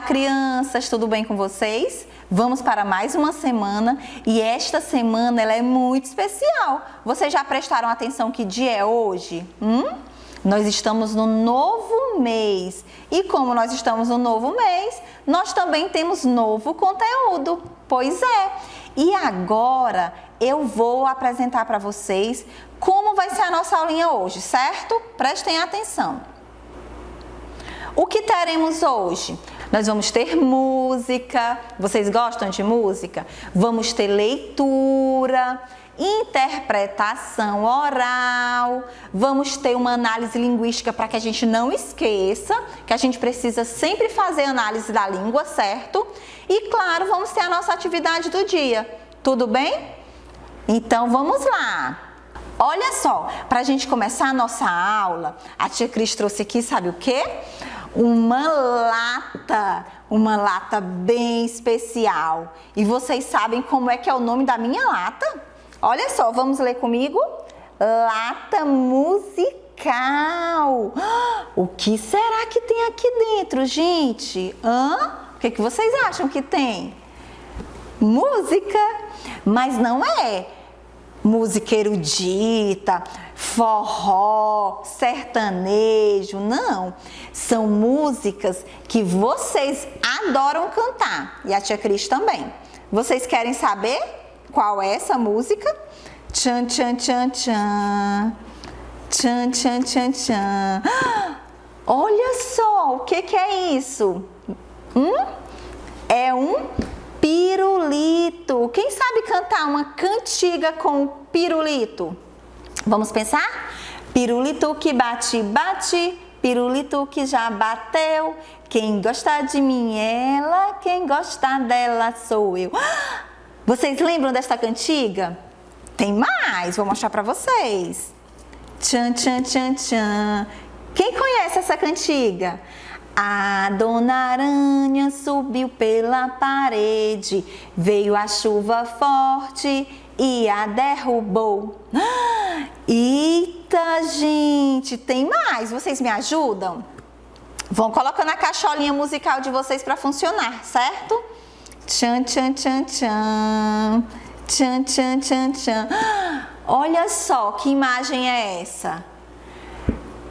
crianças, tudo bem com vocês? Vamos para mais uma semana e esta semana ela é muito especial. Vocês já prestaram atenção que dia é hoje? Nós estamos no novo mês e como nós estamos no novo mês, nós também temos novo conteúdo. Pois é, e agora eu vou apresentar para vocês como vai ser a nossa aulinha hoje, certo? Prestem atenção. O que teremos hoje? Nós vamos ter música, vocês gostam de música? Vamos ter leitura, interpretação oral, vamos ter uma análise linguística para que a gente não esqueça, que a gente precisa sempre fazer análise da língua, certo? E claro, vamos ter a nossa atividade do dia, tudo bem? Então vamos lá! Olha só, para a gente começar a nossa aula, a tia Cris trouxe aqui, sabe o quê? Uma lata bem especial. E vocês sabem como é que é o nome da minha lata? Olha só, vamos ler comigo? Lata musical. O que será que tem aqui dentro, gente? O que vocês acham que tem? Música, mas não é música erudita, forró, sertanejo, não. São músicas que vocês adoram cantar e a tia Cris também. Vocês querem saber qual é essa música? Tchan, tchan, tchan, tchan. Tchan, tchan, tchan, tchan. Olha só, o que é isso? É um pirulito. Quem sabe cantar uma cantiga com pirulito? Vamos pensar? Pirulito que bate, bate, pirulito que já bateu. Quem gosta de mim é ela, quem gosta dela sou eu. Vocês lembram desta cantiga? Tem mais, vou mostrar para vocês. Tchan, tchan, tchan, tchan. Quem conhece essa cantiga? A dona aranha subiu pela parede, veio a chuva forte e a derrubou. Eita, gente, tem mais, vocês me ajudam? Vão colocando a caixolinha musical de vocês para funcionar, certo? Tchan, tchan, tchan, tchan. Tchan, tchan, tchan, tchan. Olha só que imagem é essa.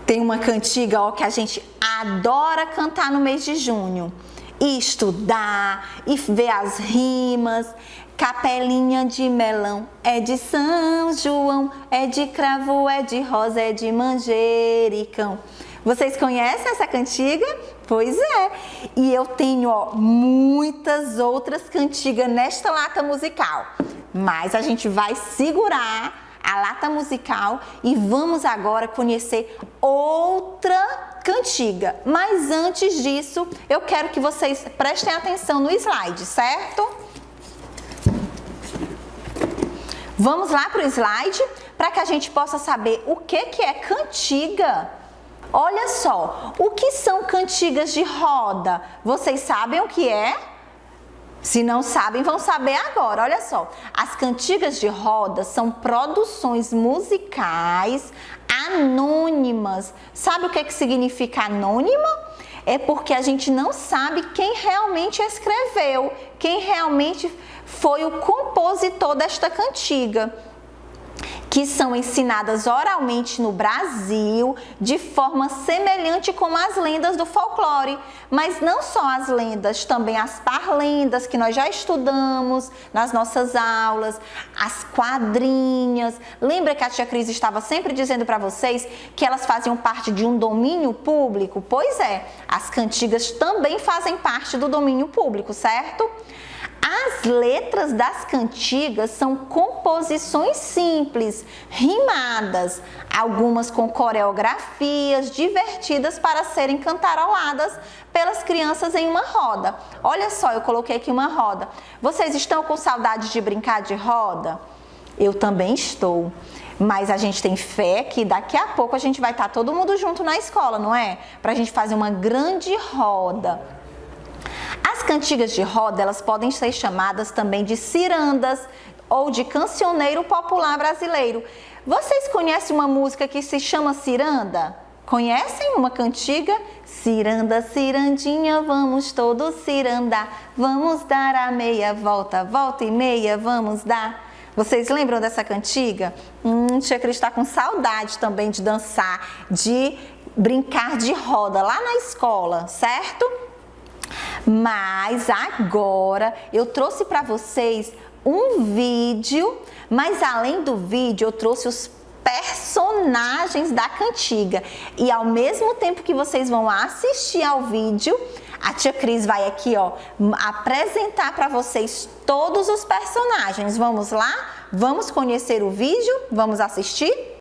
Tem uma cantiga que a gente adora cantar no mês de junho. E estudar, e ver as rimas. Capelinha de melão é de São João, é de cravo, é de rosa, é de manjericão. Vocês conhecem essa cantiga? Pois é. E eu tenho muitas outras cantigas nesta lata musical. Mas a gente vai segurar a lata musical e vamos agora conhecer outra cantiga. Mas antes disso, eu quero que vocês prestem atenção no slide, certo? Vamos lá para o slide para que a gente possa saber o que é cantiga. Olha só, o que são cantigas de roda? Vocês sabem o que é? Se não sabem, vão saber agora. Olha só, as cantigas de roda são produções musicais anônimas. Sabe o que significa anônima? É porque a gente não sabe quem realmente escreveu, quem realmente foi o compositor desta cantiga, que são ensinadas oralmente no Brasil de forma semelhante com as lendas do folclore. Mas não só as lendas, também as parlendas que nós já estudamos nas nossas aulas, as quadrinhas. Lembra que a tia Cris estava sempre dizendo para vocês que elas faziam parte de um domínio público? Pois é, as cantigas também fazem parte do domínio público, certo? As letras das cantigas são composições simples, rimadas, algumas com coreografias divertidas para serem cantaroladas pelas crianças em uma roda. Olha só, eu coloquei aqui uma roda. Vocês estão com saudade de brincar de roda? Eu também estou. Mas a gente tem fé que daqui a pouco a gente vai estar todo mundo junto na escola, não é? Para a gente fazer uma grande roda. As cantigas de roda, elas podem ser chamadas também de cirandas ou de cancioneiro popular brasileiro. Vocês conhecem uma música que se chama ciranda? Conhecem uma cantiga? Ciranda, cirandinha, vamos todos cirandar. Vamos dar a meia volta, volta e meia, vamos dar. Vocês lembram dessa cantiga? Tia Cris está com saudade também de dançar, de brincar de roda lá na escola, certo? Mas agora eu trouxe para vocês um vídeo, mas além do vídeo eu trouxe os personagens da cantiga. E ao mesmo tempo que vocês vão assistir ao vídeo, a tia Cris vai aqui, ó, apresentar para vocês todos os personagens. Vamos lá? Vamos conhecer o vídeo? Vamos assistir?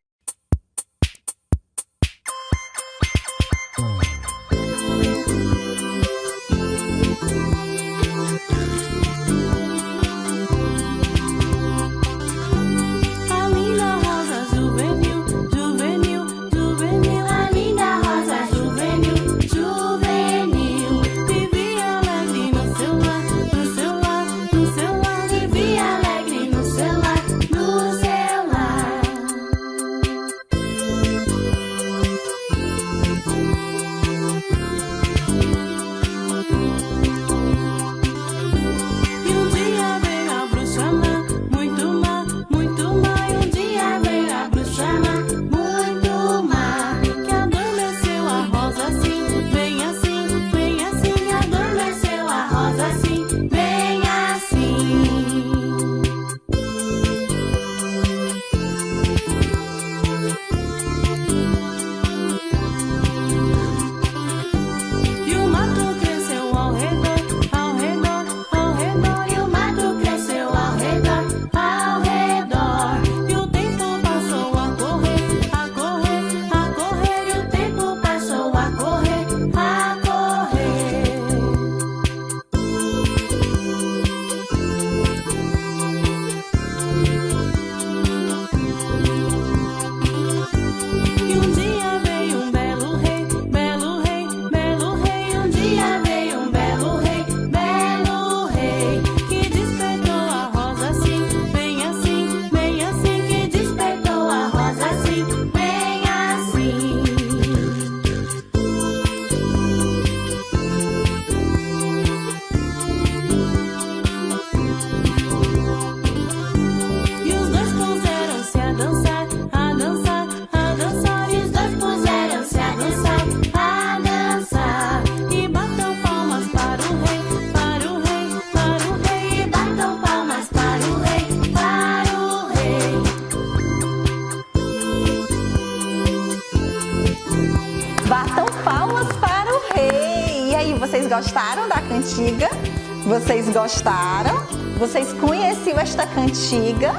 Vocês gostaram da cantiga? Vocês gostaram? Vocês conheciam esta cantiga?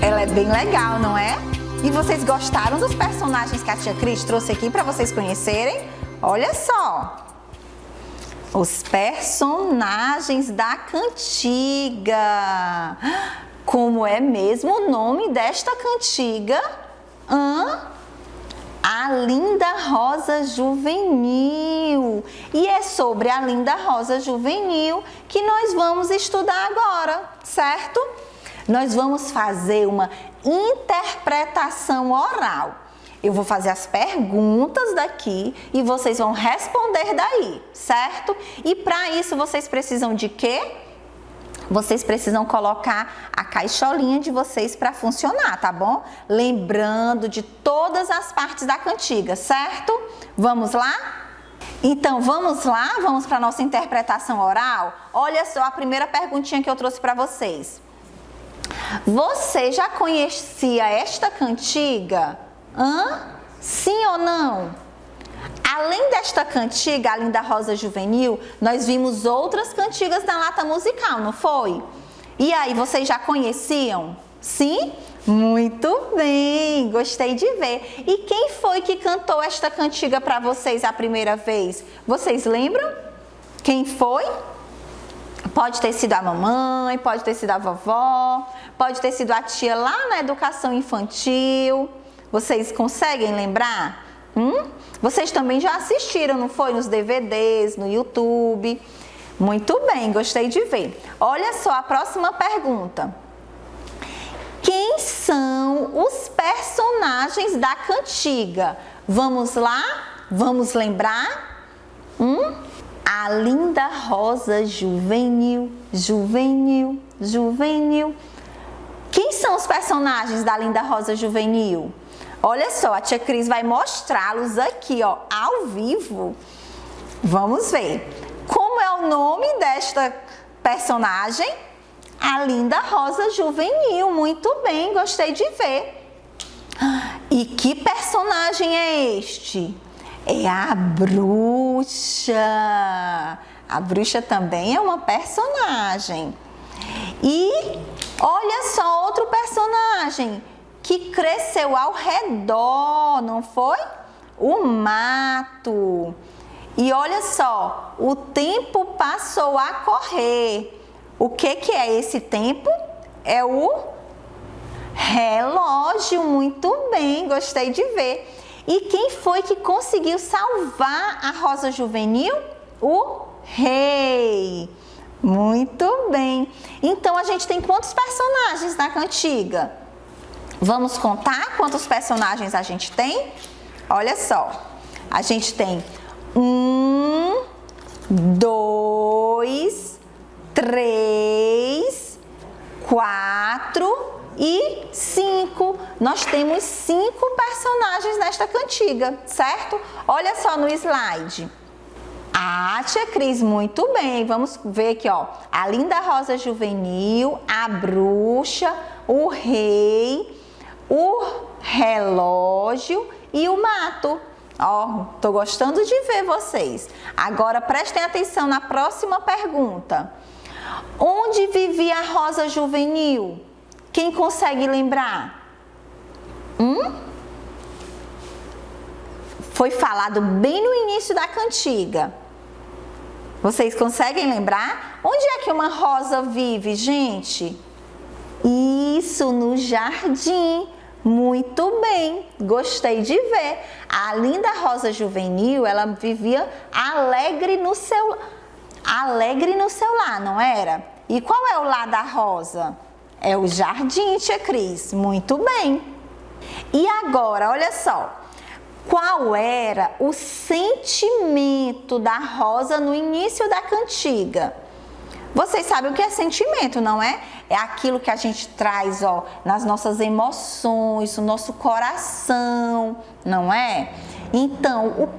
Ela é bem legal, não é? E vocês gostaram dos personagens que a tia Cris trouxe aqui para vocês conhecerem? Olha só! Os personagens da cantiga. Como é mesmo o nome desta cantiga? A Linda Rosa Juvenil. E é sobre a Linda Rosa Juvenil que nós vamos estudar agora, certo? Nós vamos fazer uma interpretação oral. Eu vou fazer as perguntas daqui e vocês vão responder daí, certo? E para isso vocês precisam de quê? Vocês precisam colocar a caixolinha de vocês para funcionar, tá bom? Lembrando de todas as partes da cantiga, certo? Vamos lá? Então, vamos lá? Vamos para a nossa interpretação oral? Olha só a primeira perguntinha que eu trouxe para vocês. Você já conhecia esta cantiga? Sim ou não? Além desta cantiga, a Linda Rosa Juvenil, nós vimos outras cantigas da Lata Musical, não foi? E aí, vocês já conheciam? Sim? Muito bem, gostei de ver. E quem foi que cantou esta cantiga para vocês a primeira vez? Vocês lembram? Quem foi? Pode ter sido a mamãe, pode ter sido a vovó, pode ter sido a tia lá na educação infantil. Vocês conseguem lembrar? Vocês também já assistiram, não foi? Nos DVDs, no YouTube. Muito bem, gostei de ver. Olha só a próxima pergunta. Quem são os personagens da cantiga? Vamos lá? Vamos lembrar? A linda rosa juvenil, juvenil, juvenil. Quem são os personagens da linda rosa juvenil? Olha só, a tia Cris vai mostrá-los aqui, ó, ao vivo. Vamos ver. Como é o nome desta personagem? A linda rosa juvenil. Muito bem, gostei de ver. E que personagem é este? É a bruxa. A bruxa também é uma personagem. E olha só outro personagem que cresceu ao redor, não foi? O mato. E olha só, o tempo passou a correr. O que é esse tempo? É o relógio. Muito bem, gostei de ver. E quem foi que conseguiu salvar a rosa juvenil? O rei. Muito bem. Então, a gente tem quantos personagens na cantiga? Vamos contar quantos personagens a gente tem? Olha só. A gente tem 1, 2, 3, 4 e 5. Nós temos 5 personagens nesta cantiga, certo? Olha só no slide. Ah, tia Cris, muito bem. Vamos ver aqui, ó. A linda rosa juvenil, a bruxa, o rei, o relógio e o mato. Ó, tô gostando de ver vocês. Agora prestem atenção na próxima pergunta. Onde vivia a rosa juvenil? Quem consegue lembrar? Foi falado bem no início da cantiga. Vocês conseguem lembrar? Onde é que uma rosa vive, gente? Isso, no jardim. Muito bem, gostei de ver. A linda rosa juvenil, ela vivia alegre no seu lar, não era? E qual é o lar da rosa? É o jardim, tia Cris. Muito bem. E agora, olha só. Qual era o sentimento da rosa no início da cantiga? Vocês sabem o que é sentimento, não é? É aquilo que a gente traz, ó, nas nossas emoções, no nosso coração, não é? Então,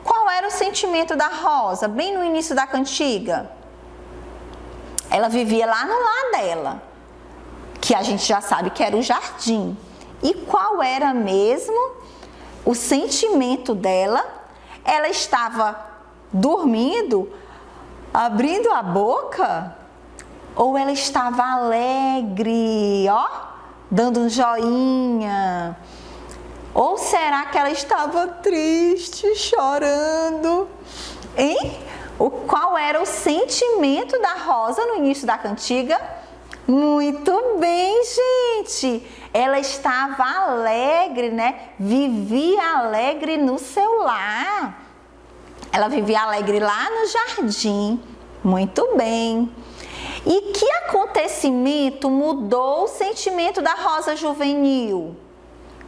qual era o sentimento da rosa bem no início da cantiga? Ela vivia lá no lar dela, que a gente já sabe que era o jardim. E qual era mesmo o sentimento dela? Ela estava dormindo, abrindo a boca? Ou ela estava alegre, ó, dando um joinha? Ou será que ela estava triste, chorando? Hein? Qual era o sentimento da rosa no início da cantiga? Muito bem, gente! Ela estava alegre, né? Vivia alegre no seu lar. Ela vivia alegre lá no jardim. Muito bem. E que acontecimento mudou o sentimento da rosa juvenil?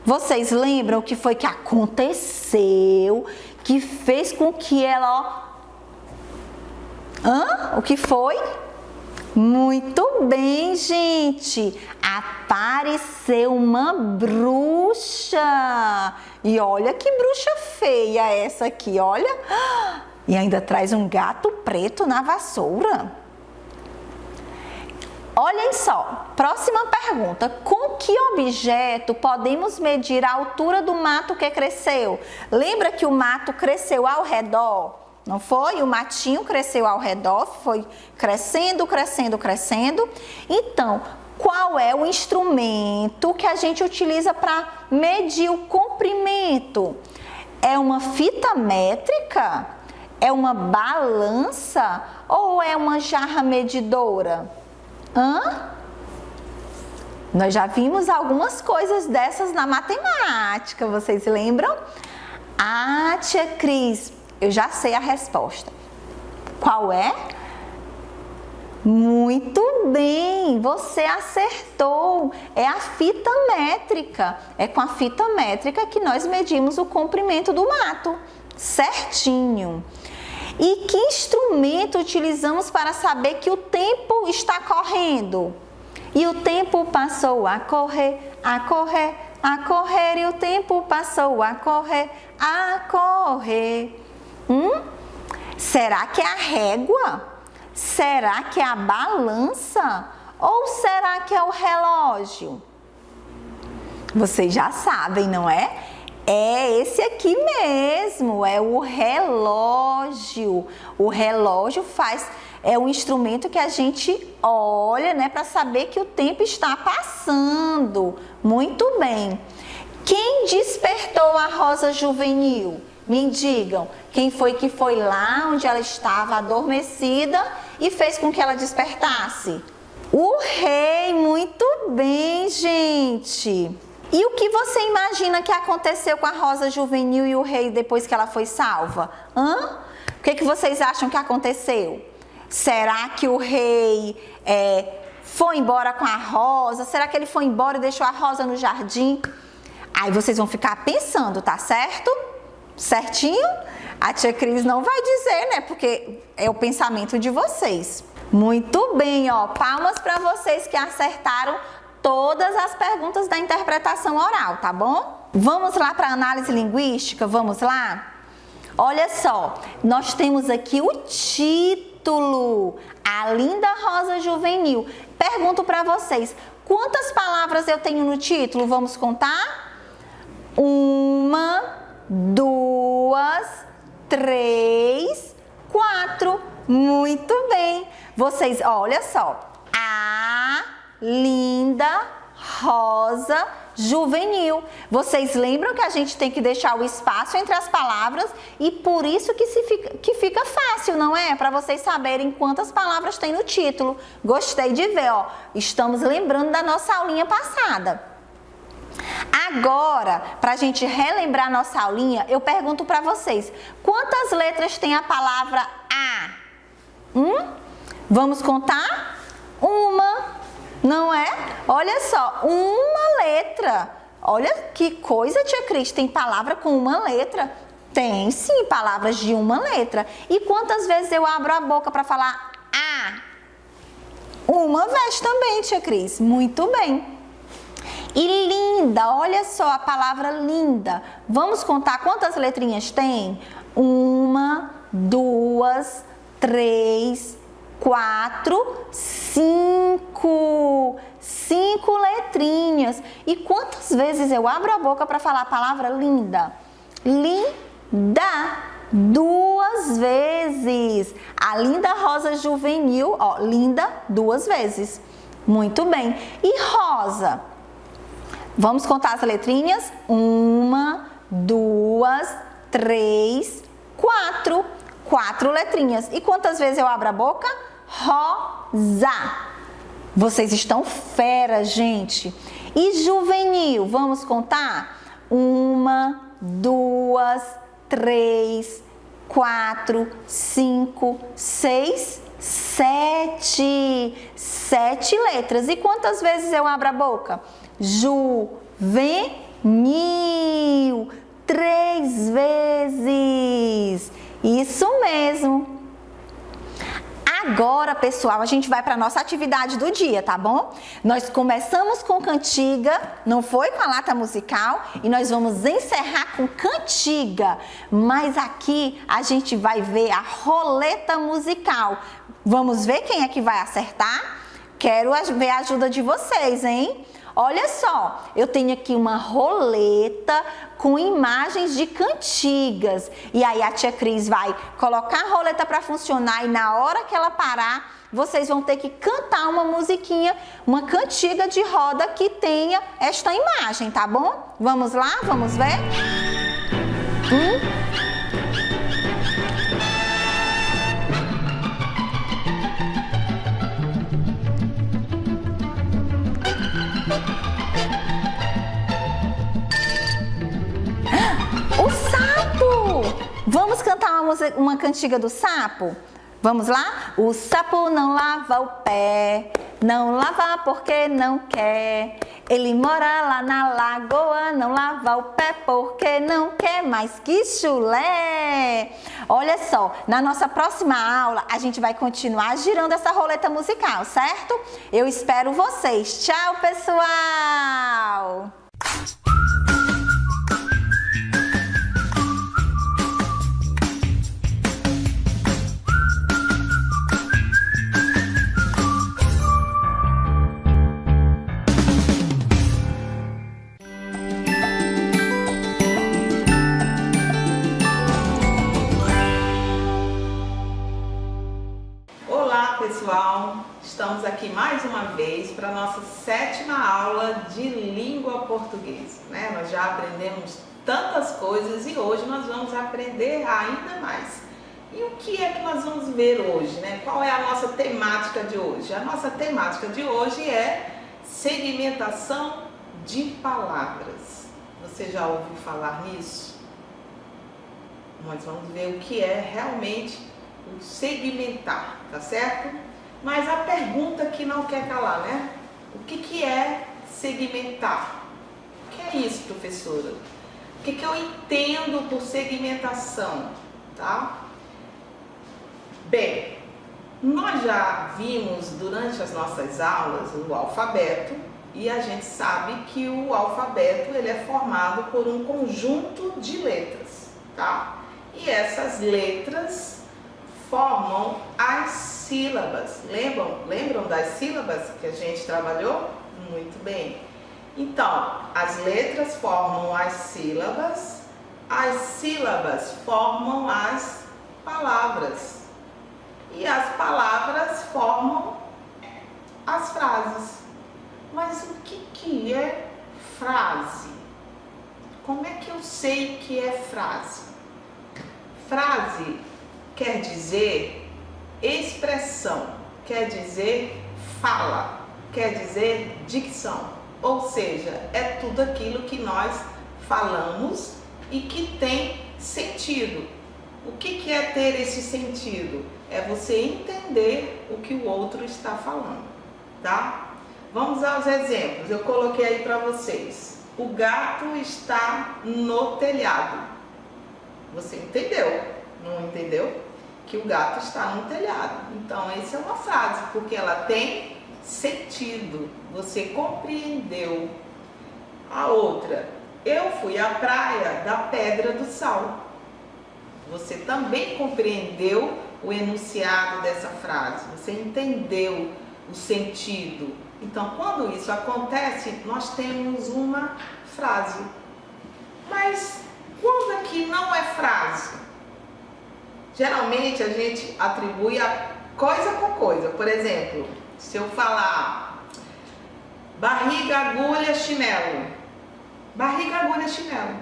Vocês lembram o que foi que aconteceu, que fez com que ela, O que foi? Muito bem, gente. Apareceu uma bruxa. E olha que bruxa feia essa aqui, olha. E ainda traz um gato preto na vassoura. Olhem só, próxima pergunta. Com que objeto podemos medir a altura do mato que cresceu? Lembra que o mato cresceu ao redor? Não foi? O matinho cresceu ao redor, foi crescendo, crescendo, crescendo. Então, qual é o instrumento que a gente utiliza para medir o comprimento? É uma fita métrica? É uma balança? Ou é uma jarra medidora? Nós já vimos algumas coisas dessas na matemática, vocês lembram? Ah, tia Cris, eu já sei a resposta. Qual é? Muito bem, você acertou. É a fita métrica. É com a fita métrica que nós medimos o comprimento do mato. Certinho. E que instrumento utilizamos para saber que o tempo está correndo? E o tempo passou a correr, a correr, a correr. E o tempo passou a correr, a correr. Será que é a régua? Será que é a balança? Ou será que é o relógio? Vocês já sabem, não é? É esse aqui mesmo, é o relógio. O relógio é o instrumento que a gente olha, né, para saber que o tempo está passando. Muito bem. Quem despertou a rosa juvenil? Me digam, quem foi que foi lá onde ela estava adormecida e fez com que ela despertasse? O rei, muito bem, gente. E o que você imagina que aconteceu com a rosa juvenil e o rei depois que ela foi salva? O que vocês acham que aconteceu? Será que o rei foi embora com a rosa? Será que ele foi embora e deixou a rosa no jardim? Aí vocês vão ficar pensando, tá certo? Certinho? A tia Cris não vai dizer, né? Porque é o pensamento de vocês. Muito bem, ó. Palmas para vocês que acertaram todas as perguntas da interpretação oral, tá bom? Vamos lá para a análise linguística? Vamos lá? Olha só, nós temos aqui o título, A Linda Rosa Juvenil. Pergunto para vocês, quantas palavras eu tenho no título? Vamos contar? 1, 2, 3, 4. Muito bem. Vocês, olha só. A linda rosa juvenil. Vocês lembram que a gente tem que deixar o espaço entre as palavras e por isso que fica fácil, não é? Para vocês saberem quantas palavras tem no título. Gostei de ver, ó. Estamos lembrando da nossa aulinha passada. Agora, para a gente relembrar nossa aulinha, eu pergunto para vocês, quantas letras tem a palavra A? Vamos contar? Uma, não é? Olha só, uma letra. Olha que coisa, tia Cris, tem palavra com uma letra? Tem sim, palavras de uma letra. E quantas vezes eu abro a boca para falar A? Uma vez também, tia Cris. Muito bem. E linda, olha só a palavra linda. Vamos contar quantas letrinhas tem? 1, 2, 3, 4, 5. 5 letrinhas. E quantas vezes eu abro a boca para falar a palavra linda? Linda. 2 vezes. A linda rosa juvenil, ó, linda 2 vezes. Muito bem. E rosa? Vamos contar as letrinhas? 1, 2, 3, 4. 4 letrinhas. E quantas vezes eu abro a boca? Rosa. Vocês estão fera, gente. E juvenil? Vamos contar? 1, 2, 3, 4, 5, 6, 7. 7 letras. E quantas vezes eu abro a boca? Juvenil. 3 vezes. Isso mesmo. Agora, pessoal, a gente vai para a nossa atividade do dia, tá bom? Nós começamos com cantiga, não foi com a lata musical, e nós vamos encerrar com cantiga. Mas aqui a gente vai ver a roleta musical. Vamos ver quem é que vai acertar? Quero ver a ajuda de vocês, hein? Olha só, eu tenho aqui uma roleta com imagens de cantigas. E aí a tia Cris vai colocar a roleta para funcionar e na hora que ela parar, vocês vão ter que cantar uma musiquinha, uma cantiga de roda que tenha esta imagem, tá bom? Vamos lá? Vamos ver? O sapo! Vamos cantar uma cantiga do sapo? Vamos lá? O sapo não lava o pé, não lava porque não quer. Ele mora lá na lagoa, não lava o pé porque não quer. Mas que chulé! Olha só, na nossa próxima aula a gente vai continuar girando essa roleta musical, certo? Eu espero vocês. Tchau, pessoal! Pessoal, estamos aqui mais uma vez para a nossa 7ª aula de língua portuguesa, né? Nós já aprendemos tantas coisas e hoje nós vamos aprender ainda mais. E o que é que nós vamos ver hoje, né? Qual é a nossa temática de hoje? A nossa temática de hoje é segmentação de palavras. Você já ouviu falar nisso? Nós vamos ver o que é realmente o segmentar, tá certo? Mas a pergunta que não quer calar, né? O que é segmentar? O que é isso, professora? O que eu entendo por segmentação, tá? Bem, nós já vimos durante as nossas aulas o alfabeto e a gente sabe que o alfabeto ele é formado por um conjunto de letras, tá? E essas letras formam as sílabas. Lembram das sílabas que a gente trabalhou? Muito bem. Então, as letras formam as sílabas formam as palavras e as palavras formam as frases. Mas o que é frase? Como é que eu sei que é frase? Frase quer dizer expressão, quer dizer fala, quer dizer dicção. Ou seja, é tudo aquilo que nós falamos e que tem sentido. O que é ter esse sentido? É você entender o que o outro está falando, tá? Vamos aos exemplos. Eu coloquei aí para vocês. O gato está no telhado. Você entendeu? Não entendeu? Que o gato está no telhado. Então, essa é uma frase, porque ela tem sentido. Você compreendeu. A outra, eu fui à praia da Pedra do Sal. Você também compreendeu o enunciado dessa frase. Você entendeu o sentido. Então, quando isso acontece, nós temos uma frase. Mas quando aqui não é frase? Geralmente a gente atribui a coisa com coisa. Por exemplo, se eu falar barriga, agulha, chinelo. Barriga, agulha, chinelo.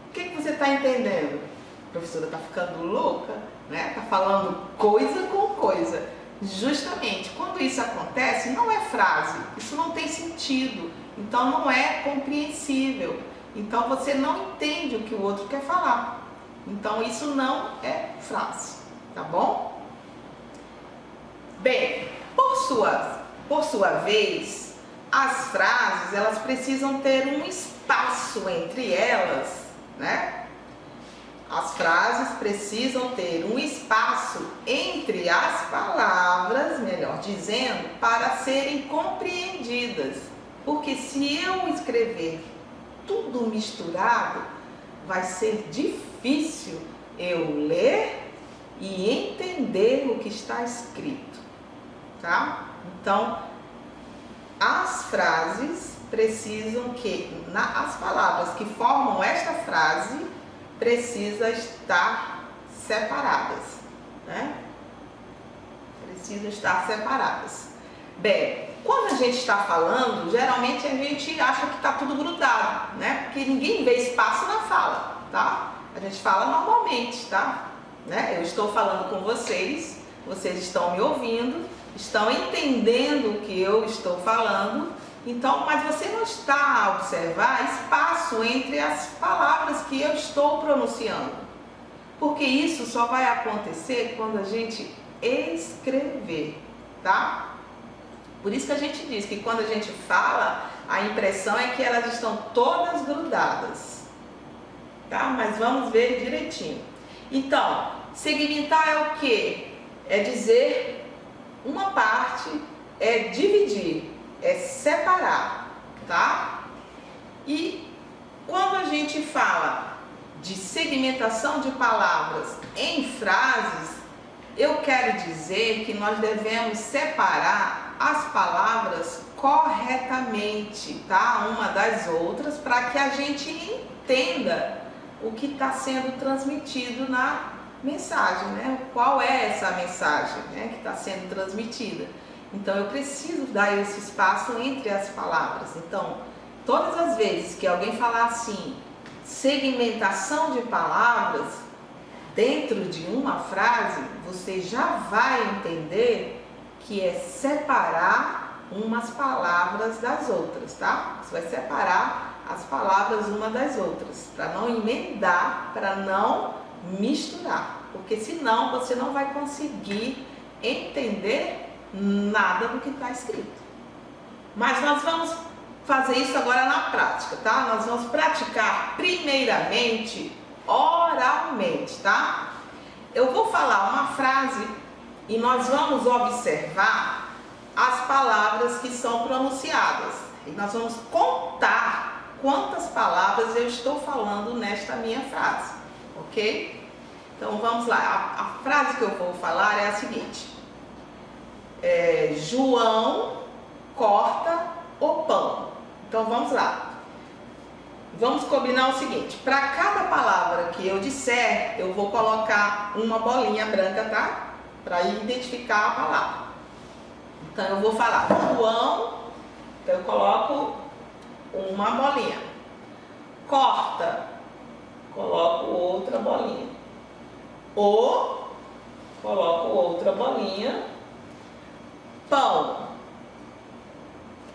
O que você está entendendo? A professora está ficando louca, né? Está falando coisa com coisa. Justamente, quando isso acontece, não é frase. Isso não tem sentido. Então não é compreensível. Então você não entende o que o outro quer falar. Então, isso não é frase, tá bom? Bem, por sua vez, as frases, elas precisam ter um espaço entre elas, né? As frases precisam ter um espaço entre as palavras, melhor dizendo, para serem compreendidas. Porque se eu escrever tudo misturado, vai ser difícil eu ler e entender o que está escrito, tá? Então, as frases precisam as palavras que formam esta frase precisam estar separadas, né? Precisam estar separadas. Bem, quando a gente está falando, geralmente a gente acha que está tudo grudado, né? Porque ninguém vê espaço na fala, tá? A gente fala normalmente, tá? Né? Eu estou falando com vocês, vocês estão me ouvindo, estão entendendo o que eu estou falando, então, mas você não está a observar espaço entre as palavras que eu estou pronunciando. Porque isso só vai acontecer quando a gente escrever, tá? Por isso que a gente diz que quando a gente fala, a impressão é que elas estão todas grudadas, tá? Mas vamos ver direitinho. Então, segmentar é o quê? É dizer uma parte, é dividir, é separar, tá? E quando a gente fala de segmentação de palavras em frases, eu quero dizer que nós devemos separar as palavras corretamente, tá? Uma das outras, para que a gente entenda o que está sendo transmitido na mensagem, né? Qual é essa mensagem, né, que está sendo transmitida? Então, eu preciso dar esse espaço entre as palavras. Então, todas as vezes que alguém falar assim, segmentação de palavras dentro de uma frase, você já vai entender que é separar umas palavras das outras, tá? Você vai separar as palavras uma das outras, para não emendar, para não misturar, porque senão você não vai conseguir entender nada do que está escrito. Mas nós vamos fazer isso agora na prática, tá? Nós vamos praticar primeiramente oralmente, tá? Eu vou falar uma frase e nós vamos observar as palavras que são pronunciadas. E nós vamos contar quantas palavras eu estou falando nesta minha frase, ok? Então vamos lá, a frase que eu vou falar é a seguinte: João corta o pão. Então vamos lá. Vamos combinar o seguinte: para cada palavra que eu disser, eu vou colocar uma bolinha branca, tá? Para identificar a palavra. Então eu vou falar João, então eu coloco uma bolinha. Corta, coloco outra bolinha. O, coloco outra bolinha. Pão.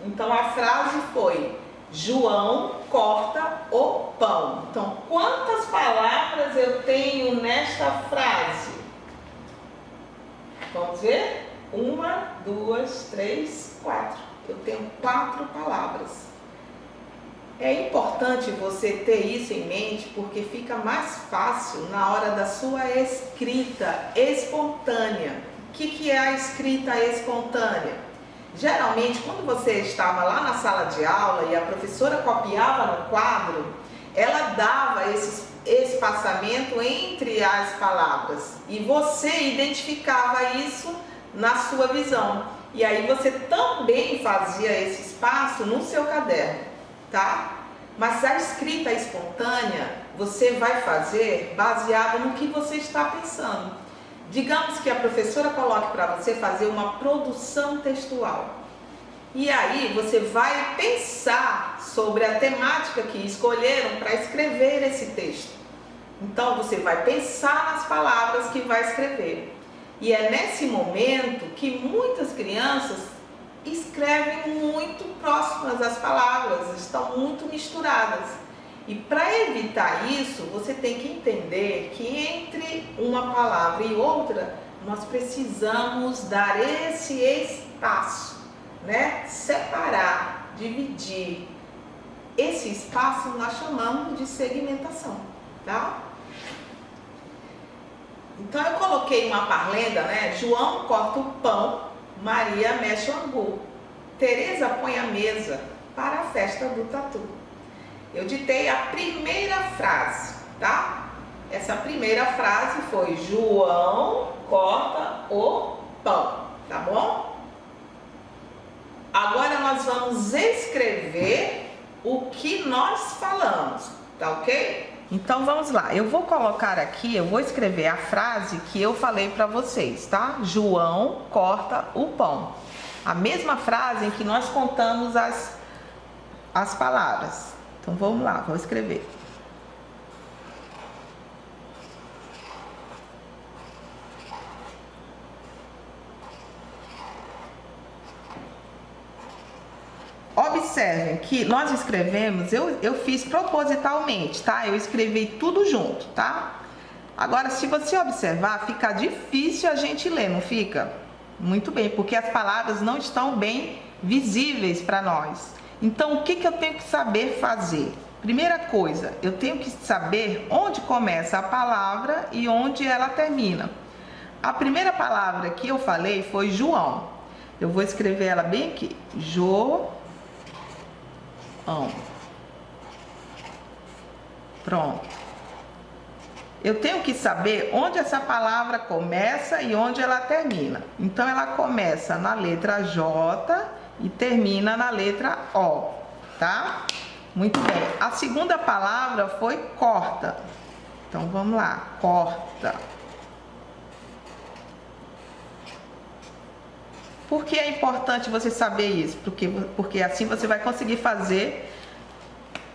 Então a frase foi: João corta o pão. Então, quantas palavras eu tenho nesta frase? Vamos ver? 1, 2, 3, 4. Eu tenho 4 palavras. É importante você ter isso em mente, porque fica mais fácil na hora da sua escrita espontânea. O que é a escrita espontânea? Geralmente, quando você estava lá na sala de aula e a professora copiava no quadro, ela dava esse espaçamento entre as palavras e você identificava isso na sua visão. E aí você também fazia esse espaço no seu caderno, tá? Mas a escrita espontânea você vai fazer baseado no que você está pensando. Digamos que a professora coloque para você fazer uma produção textual. E aí você vai pensar sobre a temática que escolheram para escrever esse texto. Então você vai pensar nas palavras que vai escrever. E é nesse momento que muitas crianças escrevem muito próximas às palavras, estão muito misturadas. E para evitar isso, você tem que entender que entre uma palavra e outra, nós precisamos dar esse espaço, né? Separar, dividir. Esse espaço nós chamamos de segmentação, tá? Então eu coloquei uma parlenda, né? João corta o pão, Maria mexe o angu, Tereza põe a mesa para a festa do tatu. Eu ditei a primeira frase, tá? Essa primeira frase foi João corta o pão, tá bom? Agora nós vamos escrever o que nós falamos, tá ok? Então vamos lá, eu vou colocar aqui, eu vou escrever a frase que eu falei para vocês, tá? João corta o pão. A mesma frase em que nós contamos as palavras. Então vamos lá, vou escrever. Observem que nós escrevemos, eu fiz propositalmente, tá? Eu escrevi tudo junto, tá? Agora, se você observar, fica difícil a gente ler, não fica? Muito bem, porque as palavras não estão bem visíveis para nós. Então, o que eu tenho que saber fazer? Primeira coisa, eu tenho que saber onde começa a palavra e onde ela termina. A primeira palavra que eu falei foi João. Eu vou escrever ela bem aqui. João. Pronto. Eu tenho que saber onde essa palavra começa e onde ela termina. Então, ela começa na letra J e termina na letra O, tá? Muito bem. A segunda palavra foi corta. Então, vamos lá. Corta. Por que é importante você saber isso? Porque assim você vai conseguir fazer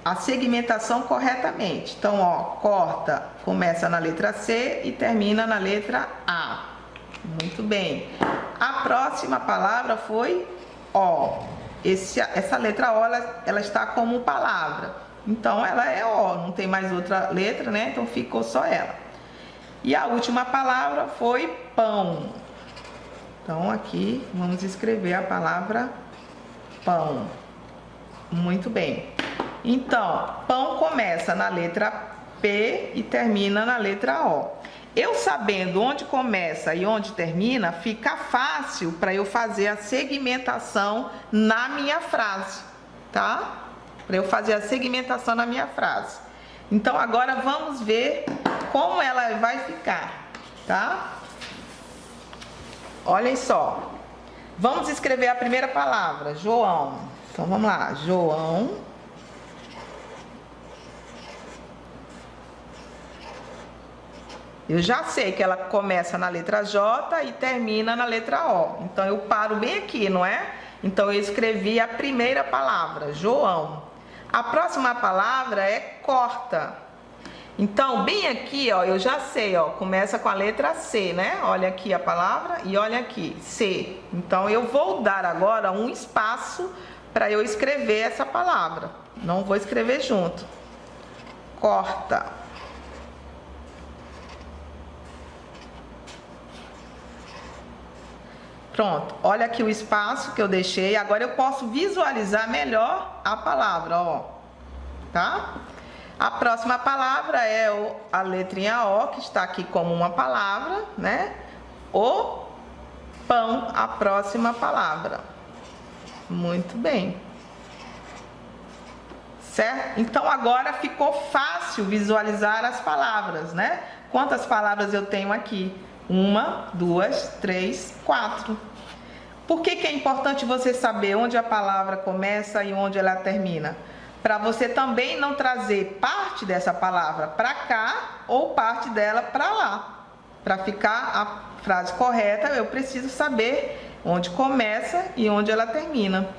a segmentação corretamente. Então, ó, corta começa na letra C e termina na letra A. Muito bem. A próxima palavra foi O. Essa letra O, ela está como palavra. Então, ela é O, não tem mais outra letra, né? Então, ficou só ela. E a última palavra foi pão. Então, aqui, vamos escrever a palavra pão. Muito bem. Então, pão começa na letra P e termina na letra O. Eu sabendo onde começa e onde termina, fica fácil para eu fazer a segmentação na minha frase, tá? Para eu fazer a segmentação na minha frase. Então, agora vamos ver como ela vai ficar, tá? Olhem só. Vamos escrever a primeira palavra, João. Então, vamos lá. João. Eu já sei que ela começa na letra J e termina na letra O. Então, eu paro bem aqui, não é? Então, eu escrevi a primeira palavra, João. A próxima palavra é corta. Então, bem aqui, ó, eu já sei, ó, começa com a letra C, né? Olha aqui a palavra e olha aqui, C. Então, eu vou dar agora um espaço para eu escrever essa palavra. Não vou escrever junto. Corta. Pronto, olha aqui o espaço que eu deixei. Agora eu posso visualizar melhor a palavra, ó. Tá? A próxima palavra é a letrinha O, que está aqui como uma palavra, né? O pão, a próxima palavra. Muito bem. Certo? Então, agora ficou fácil visualizar as palavras, né? Quantas palavras eu tenho aqui? 1, 2, 3, 4. Por que é importante você saber onde a palavra começa e onde ela termina? Para você também não trazer parte dessa palavra para cá ou parte dela para lá. Para ficar a frase correta, eu preciso saber onde começa e onde ela termina.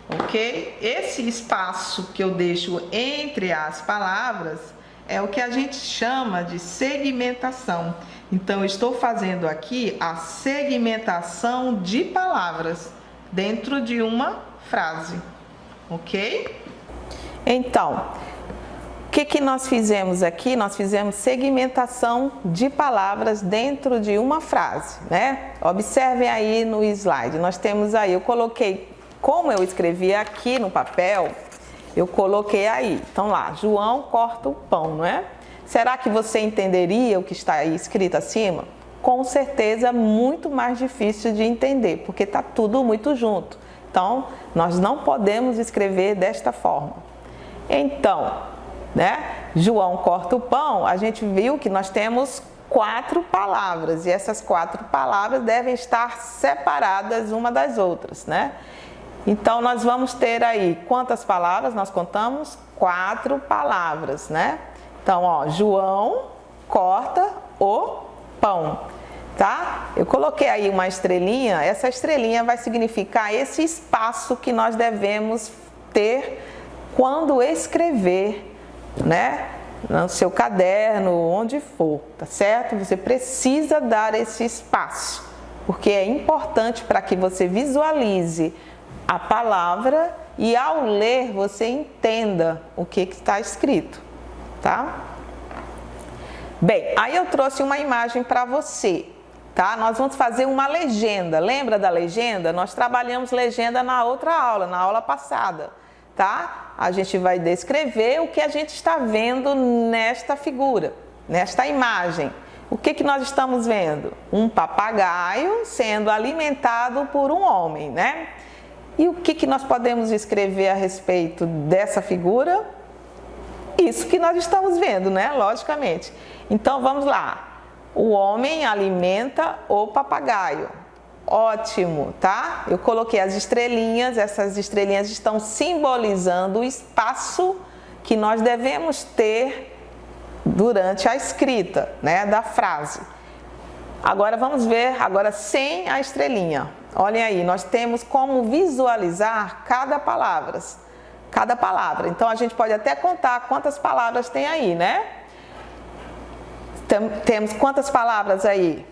Ok? Esse espaço que eu deixo entre as palavras é o que a gente chama de segmentação. Então, eu estou fazendo aqui a segmentação de palavras dentro de uma frase, ok? Então, o que nós fizemos aqui? Nós fizemos segmentação de palavras dentro de uma frase, né? Observem aí no slide, nós temos aí, eu coloquei, como eu escrevi aqui no papel, eu coloquei aí. Então lá, João corta o pão, não é? Será que você entenderia o que está aí escrito acima? Com certeza muito mais difícil de entender, porque está tudo muito junto. Então, nós não podemos escrever desta forma. Então, né? João corta o pão, a gente viu que nós temos 4 palavras, e essas 4 palavras devem estar separadas uma das outras, né? Então, nós vamos ter aí, quantas palavras nós contamos? 4 palavras, né? Então, ó, João corta o pão, tá? Eu coloquei aí uma estrelinha, essa estrelinha vai significar esse espaço que nós devemos ter quando escrever, né? No seu caderno, onde for, tá certo? Você precisa dar esse espaço, porque é importante para que você visualize a palavra e ao ler você entenda o que está escrito, tá? Bem, aí eu trouxe uma imagem para você, tá? Nós vamos fazer uma legenda. Lembra da legenda? Nós trabalhamos legenda na outra aula, na aula passada, tá? A gente vai descrever o que a gente está vendo nesta figura, nesta imagem. O que nós estamos vendo? Um papagaio sendo alimentado por um homem, né? E o que nós podemos escrever a respeito dessa figura? Isso que nós estamos vendo, né? Logicamente. Então, vamos lá. O homem alimenta o papagaio. Ótimo, tá? Eu coloquei as estrelinhas. Essas estrelinhas estão simbolizando o espaço que nós devemos ter durante a escrita, né, da frase. Agora, vamos ver, agora sem a estrelinha. Olhem aí, nós temos como visualizar cada palavra. Então, a gente pode até contar quantas palavras tem aí, né? Temos quantas palavras aí?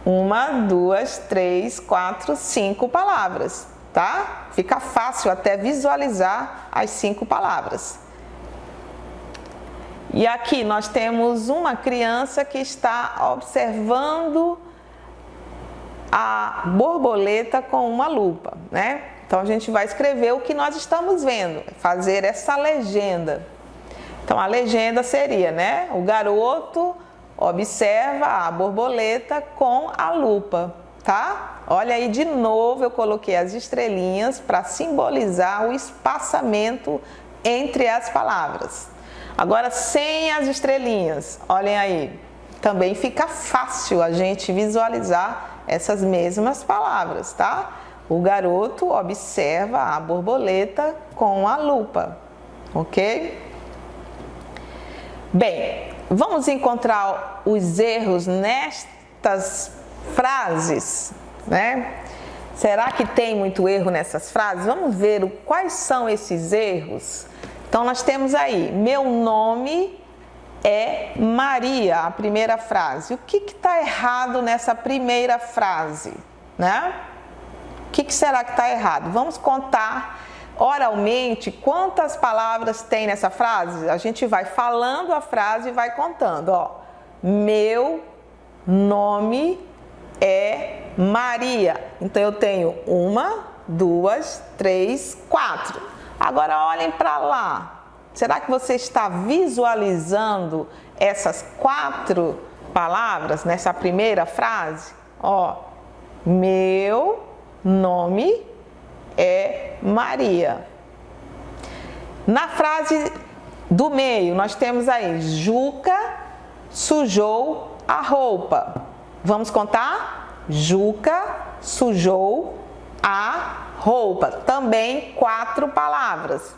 1, 2, 3, 4, 5 palavras, tá? Fica fácil até visualizar as 5 palavras. E aqui nós temos uma criança que está observando a borboleta com uma lupa, né? Então, a gente vai escrever o que nós estamos vendo, fazer essa legenda. Então, a legenda seria, né? O garoto observa a borboleta com a lupa, tá? Olha aí, de novo, eu coloquei as estrelinhas para simbolizar o espaçamento entre as palavras. Agora, sem as estrelinhas, olhem aí, também fica fácil a gente visualizar essas mesmas palavras, tá? O garoto observa a borboleta com a lupa, ok? Bem, vamos encontrar os erros nestas frases, né? Será que tem muito erro nessas frases? Vamos ver quais são esses erros. Então, nós temos aí, meu nome é Maria, a primeira frase. O que está errado nessa primeira frase, né? O que será que está errado? Vamos contar oralmente quantas palavras tem nessa frase? A gente vai falando a frase e vai contando, ó. Meu nome é Maria. Então, eu tenho 1, 2, 3, 4. Agora, olhem para lá. Será que você está visualizando essas 4 palavras nessa primeira frase? Ó, meu nome é Maria. Na frase do meio, nós temos aí, Juca sujou a roupa. Vamos contar? Juca sujou a roupa. Também 4 palavras.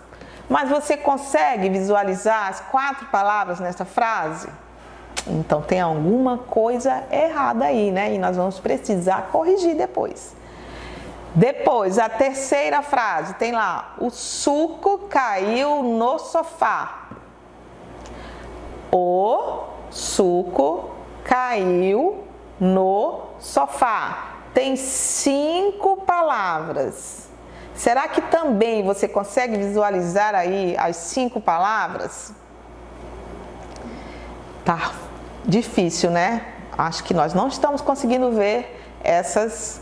Mas você consegue visualizar as 4 palavras nessa frase? Então, tem alguma coisa errada aí, né? E nós vamos precisar corrigir depois. Depois, a terceira frase, tem lá, o suco caiu no sofá. O suco caiu no sofá. Tem 5 palavras. Será que também você consegue visualizar aí as 5 palavras? Tá difícil, né? Acho que nós não estamos conseguindo ver essas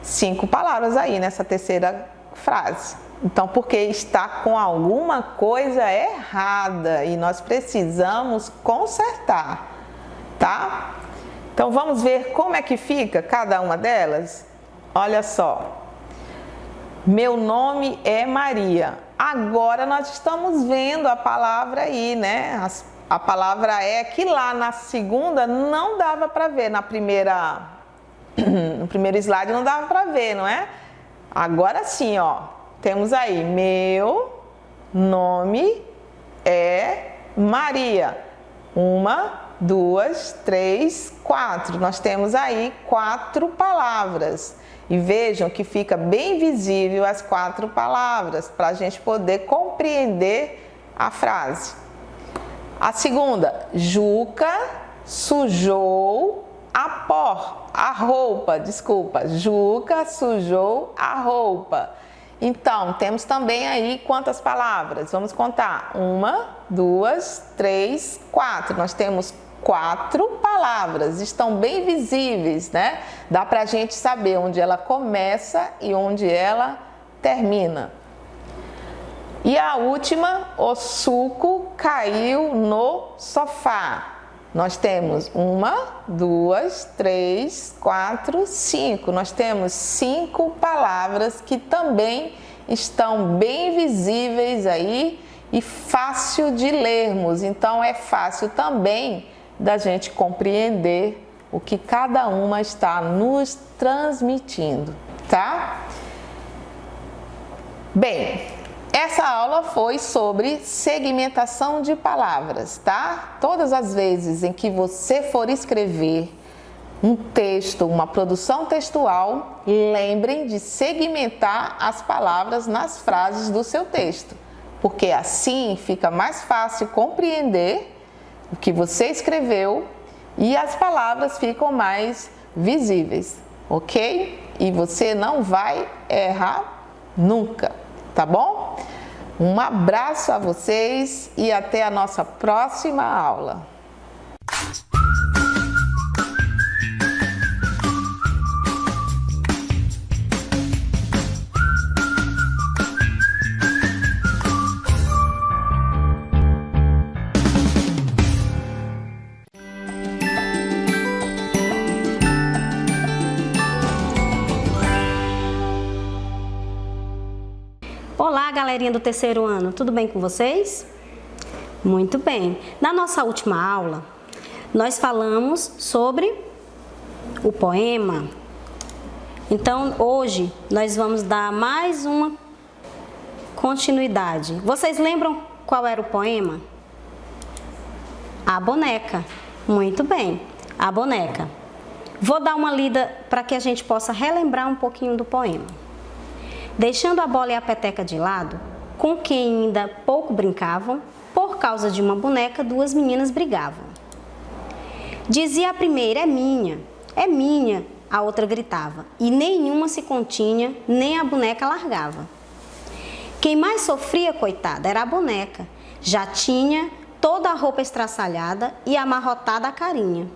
5 palavras aí nessa terceira frase. Então, porque está com alguma coisa errada e nós precisamos consertar, tá? Então, vamos ver como é que fica cada uma delas? Olha só. Meu nome é Maria. Agora nós estamos vendo a palavra aí, né? A palavra é que lá na segunda não dava para ver, no primeiro slide não dava para ver, não é? Agora sim, ó, temos aí, meu nome é Maria. 1, 2, 3, 4. Nós temos aí 4 palavras. E vejam que fica bem visível as 4 palavras para a gente poder compreender a frase. A segunda, Juca sujou a roupa. Juca sujou a roupa. Então, temos também aí quantas palavras? Vamos contar. 1, 2, 3, 4. Nós temos 4 palavras, estão bem visíveis, né? Dá pra gente saber onde ela começa e onde ela termina. E a última, o suco caiu no sofá. Nós temos 1, 2, 3, 4, 5. Nós temos 5 palavras que também estão bem visíveis aí e fácil de lermos. Então é fácil também da gente compreender o que cada uma está nos transmitindo, tá? Bem, essa aula foi sobre segmentação de palavras, tá? Todas as vezes em que você for escrever um texto, uma produção textual, lembrem de segmentar as palavras nas frases do seu texto, porque assim fica mais fácil compreender o que você escreveu e as palavras ficam mais visíveis, ok? E você não vai errar nunca, tá bom? Um abraço a vocês e até a nossa próxima aula. Olá, galerinha do terceiro ano, tudo bem com vocês? Muito bem. Na nossa última aula, nós falamos sobre o poema. Então, hoje, nós vamos dar mais uma continuidade. Vocês lembram qual era o poema? A boneca. Muito bem, a boneca. Vou dar uma lida para que a gente possa relembrar um pouquinho do poema. Deixando a bola e a peteca de lado, com quem ainda pouco brincavam, por causa de uma boneca, 2 meninas brigavam. Dizia a primeira, é minha, a outra gritava, e nenhuma se continha, nem a boneca largava. Quem mais sofria, coitada, era a boneca, já tinha toda a roupa estraçalhada e amarrotada a carinha.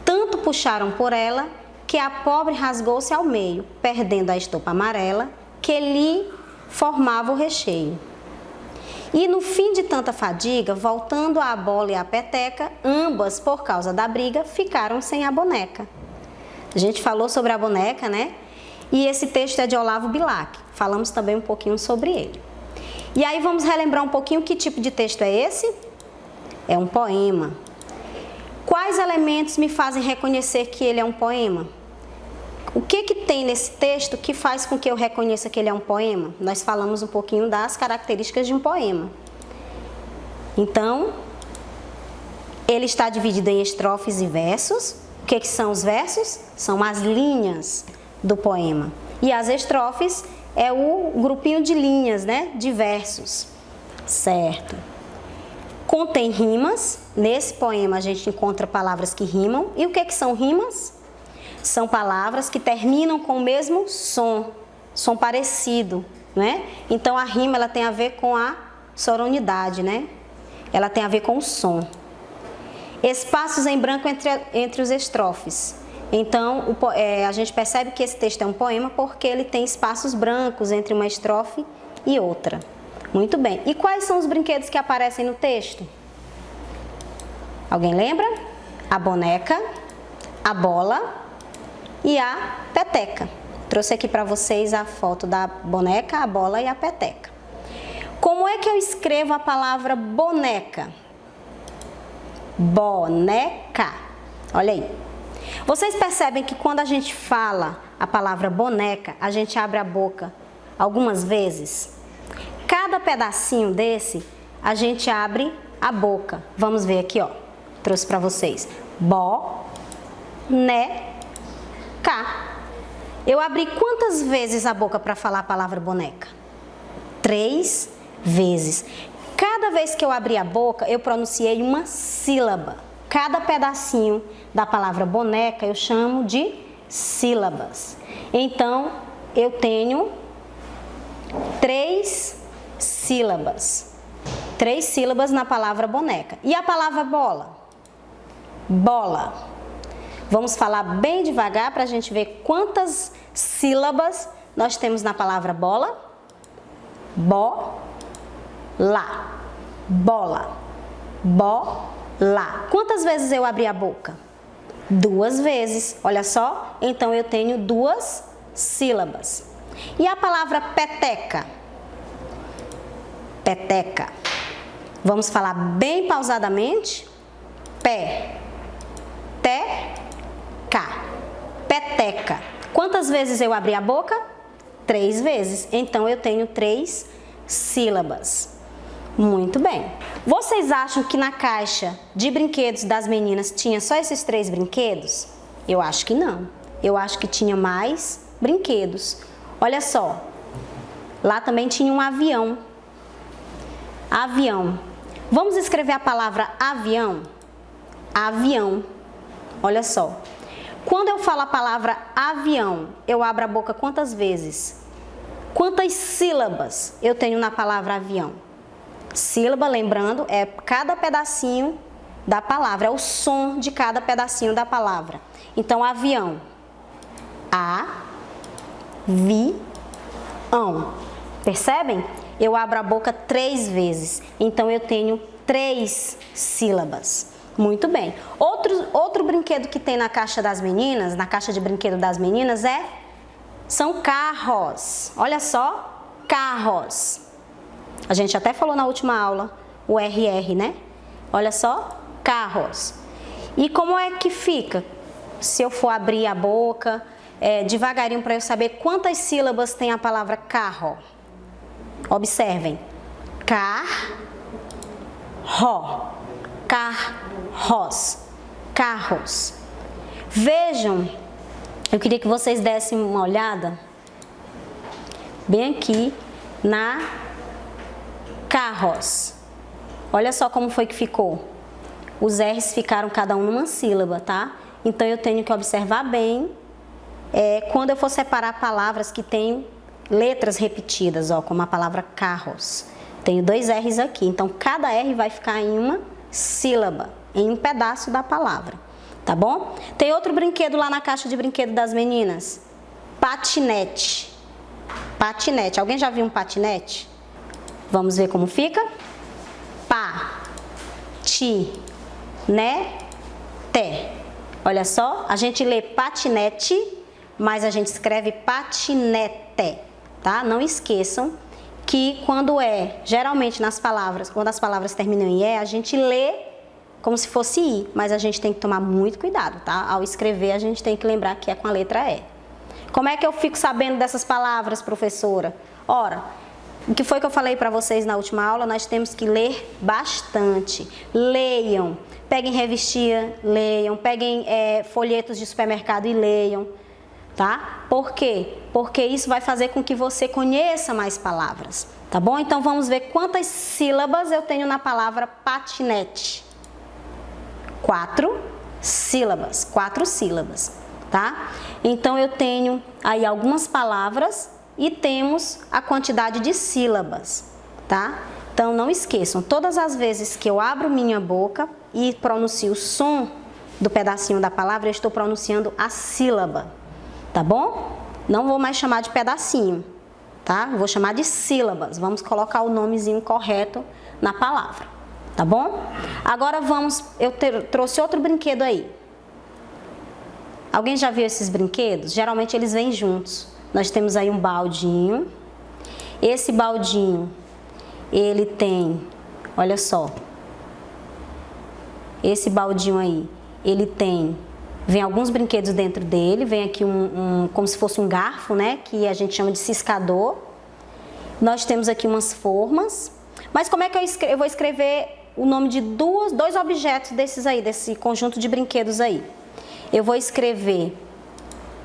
Tanto puxaram por ela, que a pobre rasgou-se ao meio, perdendo a estopa amarela, que lhe formava o recheio. E no fim de tanta fadiga, voltando à bola e à peteca, ambas, por causa da briga, ficaram sem a boneca. A gente falou sobre a boneca, né? E esse texto é de Olavo Bilac. Falamos também um pouquinho sobre ele. E aí vamos relembrar um pouquinho que tipo de texto é esse? É um poema. Quais elementos me fazem reconhecer que ele é um poema? O que tem nesse texto que faz com que eu reconheça que ele é um poema? Nós falamos um pouquinho das características de um poema. Então, ele está dividido em estrofes e versos. O que são os versos? São as linhas do poema. E as estrofes é o grupinho de linhas, né? De versos. Certo. Contém rimas. Nesse poema a gente encontra palavras que rimam. E o que são rimas? São palavras que terminam com o mesmo som parecido, né? Então a rima ela tem a ver com a sonoridade, né? Ela tem a ver com o som. Espaços em branco entre os estrofes. Então a gente percebe que esse texto é um poema porque ele tem espaços brancos entre uma estrofe e outra. Muito bem. E quais são os brinquedos que aparecem no texto? Alguém lembra? A boneca, a bola e a peteca. Trouxe aqui para vocês a foto da boneca, a bola e a peteca. Como é que eu escrevo a palavra boneca? Boneca. Olha aí. Vocês percebem que quando a gente fala a palavra boneca, a gente abre a boca algumas vezes? Cada pedacinho desse, a gente abre a boca. Vamos ver aqui, ó. Trouxe para vocês. Boneca. Eu abri quantas vezes a boca para falar a palavra boneca? 3 vezes. Cada vez que eu abri a boca, eu pronunciei uma sílaba. Cada pedacinho da palavra boneca eu chamo de sílabas. Então, eu tenho 3 sílabas. 3 sílabas na palavra boneca. E a palavra bola? bola. Vamos falar bem devagar para a gente ver quantas sílabas nós temos na palavra bola. Bola, bola, bola. Quantas vezes eu abri a boca? 2 vezes, olha só. Então eu tenho 2 sílabas. E a palavra peteca? Peteca. Vamos falar bem pausadamente. Pé, te, cá. Peteca. Quantas vezes eu abri a boca? 3 vezes. Então eu tenho 3 sílabas. Muito bem. Vocês acham que na caixa de brinquedos das meninas tinha só esses 3 brinquedos? Eu acho que não. Eu acho que tinha mais brinquedos. Olha só. Lá também tinha um avião. Avião. Vamos escrever a palavra avião? Avião. Olha só. Quando eu falo a palavra avião, eu abro a boca quantas vezes? Quantas sílabas eu tenho na palavra avião? Sílaba, lembrando, é cada pedacinho da palavra, é o som de cada pedacinho da palavra. Então, avião. A-vi-ão. Percebem? Eu abro a boca 3 vezes. Então, eu tenho 3 sílabas. Muito bem. Outro brinquedo que tem na caixa das meninas, na caixa de brinquedo das meninas, são carros. Olha só, carros. A gente até falou na última aula, o RR, né? Olha só, carros. E como é que fica? Se eu for abrir a boca, devagarinho para eu saber quantas sílabas tem a palavra carro. Observem. Carros. Carros. Vejam, eu queria que vocês dessem uma olhada bem aqui na carros. Olha só como foi que ficou. Os R's ficaram cada um numa sílaba, tá? Então eu tenho que observar bem quando eu for separar palavras que têm letras repetidas, ó, como a palavra carros. Tenho 2 R's aqui, então cada R vai ficar em uma sílaba, em um pedaço da palavra, tá bom? Tem outro brinquedo lá na caixa de brinquedo das meninas. Patinete. Patinete. Alguém já viu um patinete? Vamos ver como fica? Pa-ti-ne-te. Olha só, a gente lê patinete, mas a gente escreve patinete, tá? Não esqueçam que geralmente nas palavras, quando as palavras terminam em E, a gente lê como se fosse I, mas a gente tem que tomar muito cuidado, tá? Ao escrever, a gente tem que lembrar que é com a letra E. Como é que eu fico sabendo dessas palavras, professora? Ora, o que foi que eu falei para vocês na última aula? Nós temos que ler bastante. Leiam, peguem revistinha, leiam, peguem folhetos de supermercado e leiam, tá? Por quê? Porque isso vai fazer com que você conheça mais palavras, tá bom? Então vamos ver quantas sílabas eu tenho na palavra patinete. 4 sílabas, 4 sílabas, tá? Então eu tenho aí algumas palavras e temos a quantidade de sílabas, tá? Então não esqueçam, todas as vezes que eu abro minha boca e pronuncio o som do pedacinho da palavra, eu estou pronunciando a sílaba, tá bom? Não vou mais chamar de pedacinho, tá? Vou chamar de sílabas. Vamos colocar o nomezinho correto na palavra, tá bom? Agora trouxe outro brinquedo aí. Alguém já viu esses brinquedos? Geralmente eles vêm juntos. Nós temos aí um baldinho. Esse baldinho, ele tem, olha só. Esse baldinho aí, vem alguns brinquedos dentro dele, vem aqui como se fosse um garfo, né, que a gente chama de ciscador. Nós temos aqui umas formas, mas como é que eu vou escrever o nome de dois objetos desses aí, desse conjunto de brinquedos aí? Eu vou escrever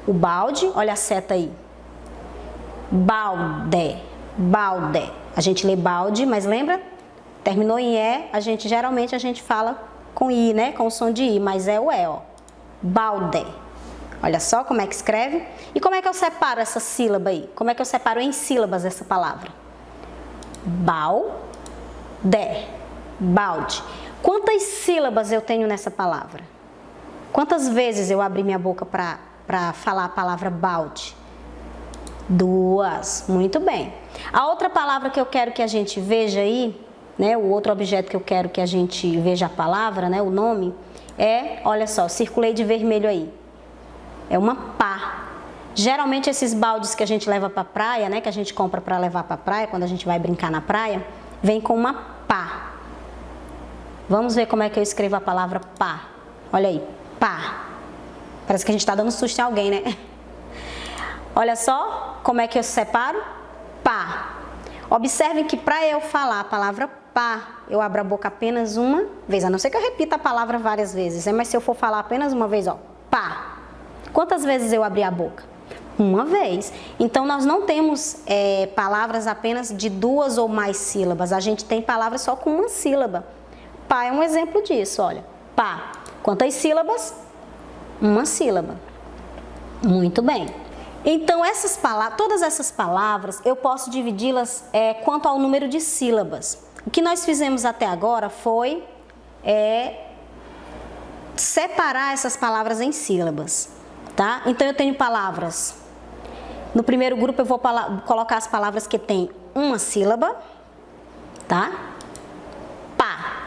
o balde, olha a seta aí, balde, balde. A gente lê balde, mas lembra? Terminou em E, geralmente a gente fala com I, né, com o som de I, mas é o E, ó. Balde. Olha só como é que escreve. E como é que eu separo essa sílaba aí? Como é que eu separo em sílabas essa palavra? Balde. Balde. Quantas sílabas eu tenho nessa palavra? Quantas vezes eu abri minha boca para falar a palavra balde? 2. Muito bem. A outra palavra que eu quero que a gente veja aí, né, o outro objeto que eu quero que a gente veja a palavra, né, o nome, olha só, circulei de vermelho aí. É uma pá. Geralmente esses baldes que a gente leva para a praia, né, que a gente compra para levar para a praia, quando a gente vai brincar na praia, vem com uma pá. Vamos ver como é que eu escrevo a palavra pá. Olha aí, pá. Parece que a gente está dando susto em alguém, né? Olha só como é que eu separo. Pá. Observem que para eu falar a palavra pá, eu abro a boca apenas uma vez. A não ser que eu repita a palavra várias vezes, né? Mas se eu for falar apenas uma vez, ó, pá. Quantas vezes eu abri a boca? Uma vez. Então, nós não temos palavras apenas de 2 ou mais sílabas. A gente tem palavras só com uma sílaba. Pá é um exemplo disso, olha. Pá. Quantas sílabas? Uma sílaba. Muito bem. Então, todas essas palavras, eu posso dividi-las quanto ao número de sílabas. O que nós fizemos até agora foi separar essas palavras em sílabas, tá? Então, eu tenho palavras. No primeiro grupo, eu vou colocar as palavras que têm uma sílaba, tá? Pá,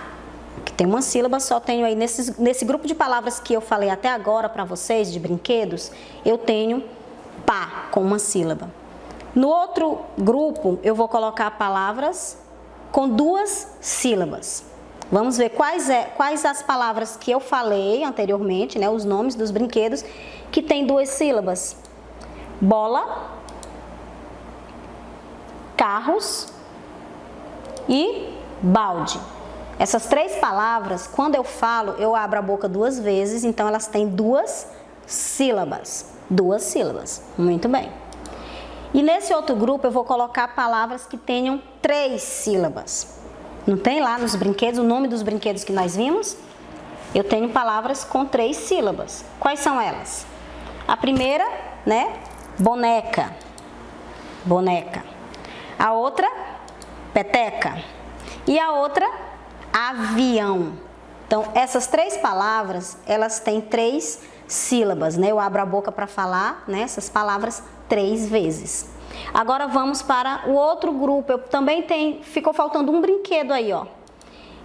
que tem uma sílaba, só tenho aí, nesse grupo de palavras que eu falei até agora para vocês, de brinquedos, eu tenho pá, com uma sílaba. No outro grupo, eu vou colocar palavras com 2 sílabas. Vamos ver quais as palavras que eu falei anteriormente, né, os nomes dos brinquedos, que tem 2 sílabas. Bola, carros e balde. Essas 3 palavras, quando eu falo, eu abro a boca 2 vezes, então elas têm 2 sílabas. 2 sílabas. Muito bem. E nesse outro grupo eu vou colocar palavras que tenham 3 sílabas. Não tem lá nos brinquedos, o nome dos brinquedos que nós vimos? Eu tenho palavras com 3 sílabas. Quais são elas? A primeira, né? Boneca. Boneca. A outra, peteca. E a outra, avião. Então, essas 3 palavras, elas têm 3 sílabas, né? Eu abro a boca para falar, né, essas palavras 3 vezes. Agora vamos para o outro grupo. Eu também ficou faltando um brinquedo aí, ó.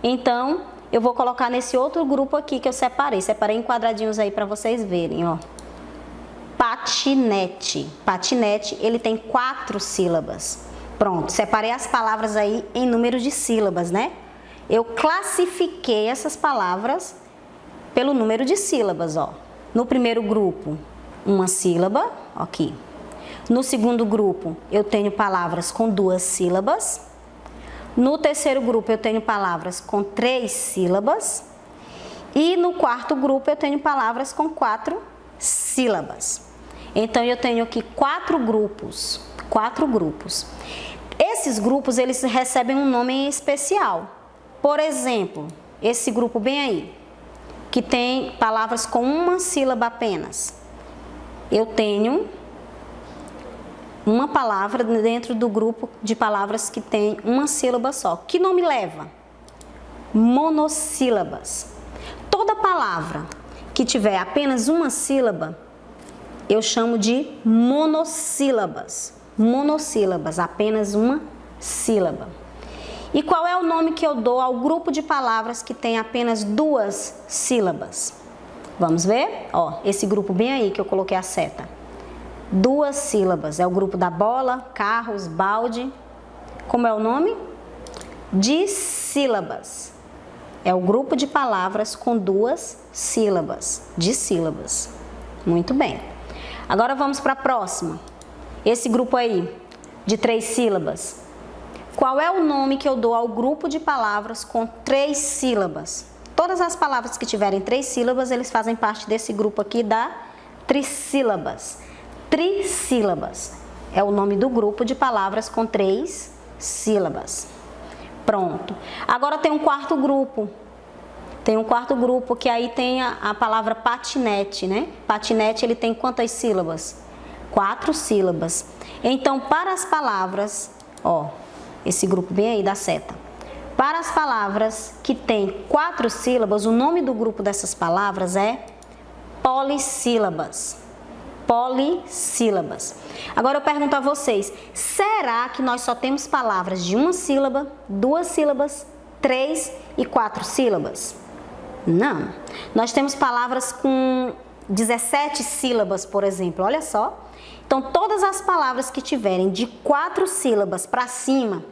Então, eu vou colocar nesse outro grupo aqui que eu separei. Separei em quadradinhos aí para vocês verem, ó. Patinete. Patinete, ele tem 4 sílabas. Pronto, separei as palavras aí em número de sílabas, né? Eu classifiquei essas palavras pelo número de sílabas, ó. No primeiro grupo, uma sílaba, aqui. No segundo grupo, eu tenho palavras com 2 sílabas. No terceiro grupo, eu tenho palavras com 3 sílabas. E no quarto grupo, eu tenho palavras com 4 sílabas. Então, eu tenho aqui 4 grupos. 4 grupos. Esses grupos, eles recebem um nome em especial. Por exemplo, esse grupo bem aí, que tem palavras com uma sílaba apenas. Eu tenho uma palavra dentro do grupo de palavras que tem uma sílaba só. Que nome leva? Monossílabas. Toda palavra que tiver apenas uma sílaba, eu chamo de monossílabas. Monossílabas, apenas uma sílaba. E qual é o nome que eu dou ao grupo de palavras que tem apenas 2 sílabas? Vamos ver? Ó, esse grupo bem aí que eu coloquei a seta. 2 sílabas. É o grupo da bola, carros, balde. Como é o nome? Dissílabas. É o grupo de palavras com 2 sílabas. Dissílabas. Muito bem. Agora vamos para a próxima. Esse grupo aí, de 3 sílabas. Qual é o nome que eu dou ao grupo de palavras com 3 sílabas? Todas as palavras que tiverem 3 sílabas, eles fazem parte desse grupo aqui da trissílabas. Trissílabas é o nome do grupo de palavras com 3 sílabas. Pronto. Agora tem um quarto grupo. Tem um quarto grupo que aí tem a palavra patinete, né? Patinete, ele tem quantas sílabas? 4 sílabas. Então, para as palavras, ó, esse grupo bem aí da seta. Para as palavras que têm 4 sílabas, o nome do grupo dessas palavras é polissílabas. Polissílabas. Agora eu pergunto a vocês, será que nós só temos palavras de uma sílaba, 2 sílabas, 3 e 4 sílabas? Não. Nós temos palavras com 17 sílabas, por exemplo, olha só. Então, todas as palavras que tiverem de 4 sílabas para cima,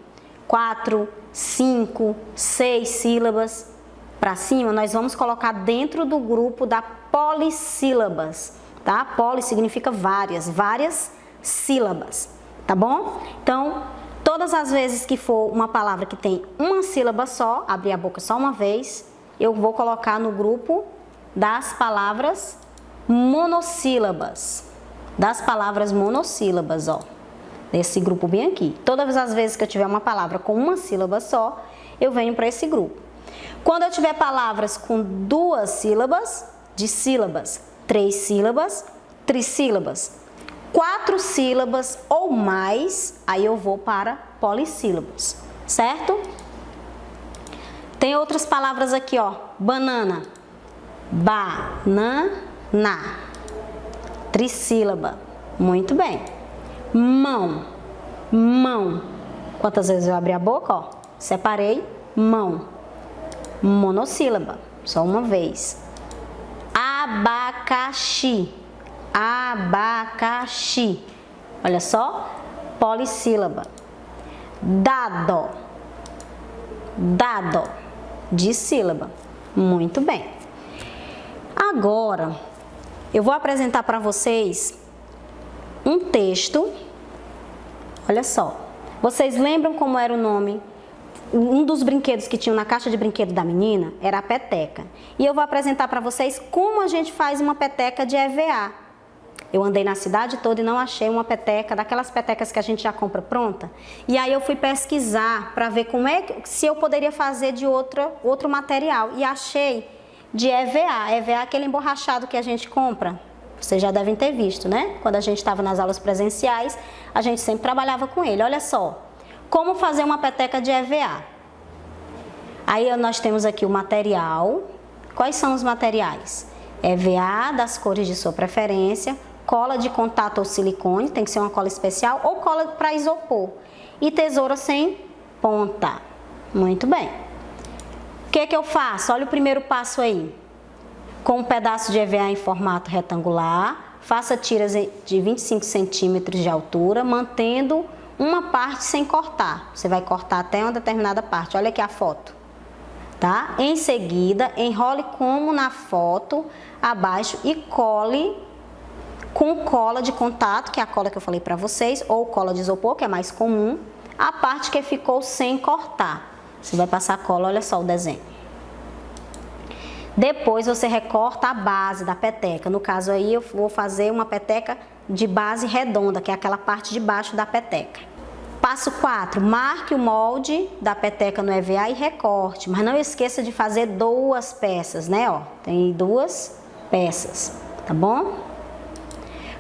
4, 5, 6 sílabas para cima, nós vamos colocar dentro do grupo da polissílabas, tá? Poli significa várias sílabas, tá bom? Então, todas as vezes que for uma palavra que tem uma sílaba só, abrir a boca só uma vez, eu vou colocar no grupo das palavras monossílabas. Das palavras monossílabas, ó. Nesse grupo bem aqui. Todas as vezes que eu tiver uma palavra com uma sílaba só, eu venho para esse grupo. Quando eu tiver palavras com 2 sílabas, de sílabas, 3 sílabas, trissílabas, 4 sílabas ou mais, aí eu vou para polissílabas, certo? Tem outras palavras aqui, ó. Banana, banana, trissílaba, muito bem. Mão, mão. Quantas vezes eu abri a boca, ó? Separei, mão. Monossílaba, só uma vez. Abacaxi, abacaxi. Olha só, polissílaba. Dado, dado, dissílaba. Muito bem. Agora, eu vou apresentar para vocês um texto. Olha só. Vocês lembram como era o nome? Um dos brinquedos que tinham na caixa de brinquedo da menina era a peteca. E eu vou apresentar para vocês como a gente faz uma peteca de EVA. Eu andei na cidade toda e não achei uma peteca, daquelas petecas que a gente já compra pronta. E aí eu fui pesquisar para ver se eu poderia fazer de outro material. E achei de EVA. EVA é aquele emborrachado que a gente compra. Vocês já devem ter visto, né? Quando a gente estava nas aulas presenciais, a gente sempre trabalhava com ele. Olha só, como fazer uma peteca de EVA. Aí nós temos aqui o material. Quais são os materiais? EVA das cores de sua preferência, cola de contato ou silicone, tem que ser uma cola especial, ou cola para isopor. E tesoura sem ponta. Muito bem. O que eu faço? Olha o primeiro passo aí. Com um pedaço de EVA em formato retangular, faça tiras de 25 centímetros de altura, mantendo uma parte sem cortar. Você vai cortar até uma determinada parte. Olha aqui a foto. Tá? Em seguida, enrole como na foto, abaixo, e cole com cola de contato, que é a cola que eu falei para vocês, ou cola de isopor, que é mais comum, a parte que ficou sem cortar. Você vai passar a cola, olha só o desenho. Depois você recorta a base da peteca. No caso aí eu vou fazer uma peteca de base redonda, que é aquela parte de baixo da peteca. Passo 4, marque o molde da peteca no EVA e recorte. Mas não esqueça de fazer 2 peças, né? Ó, tem 2 peças, tá bom?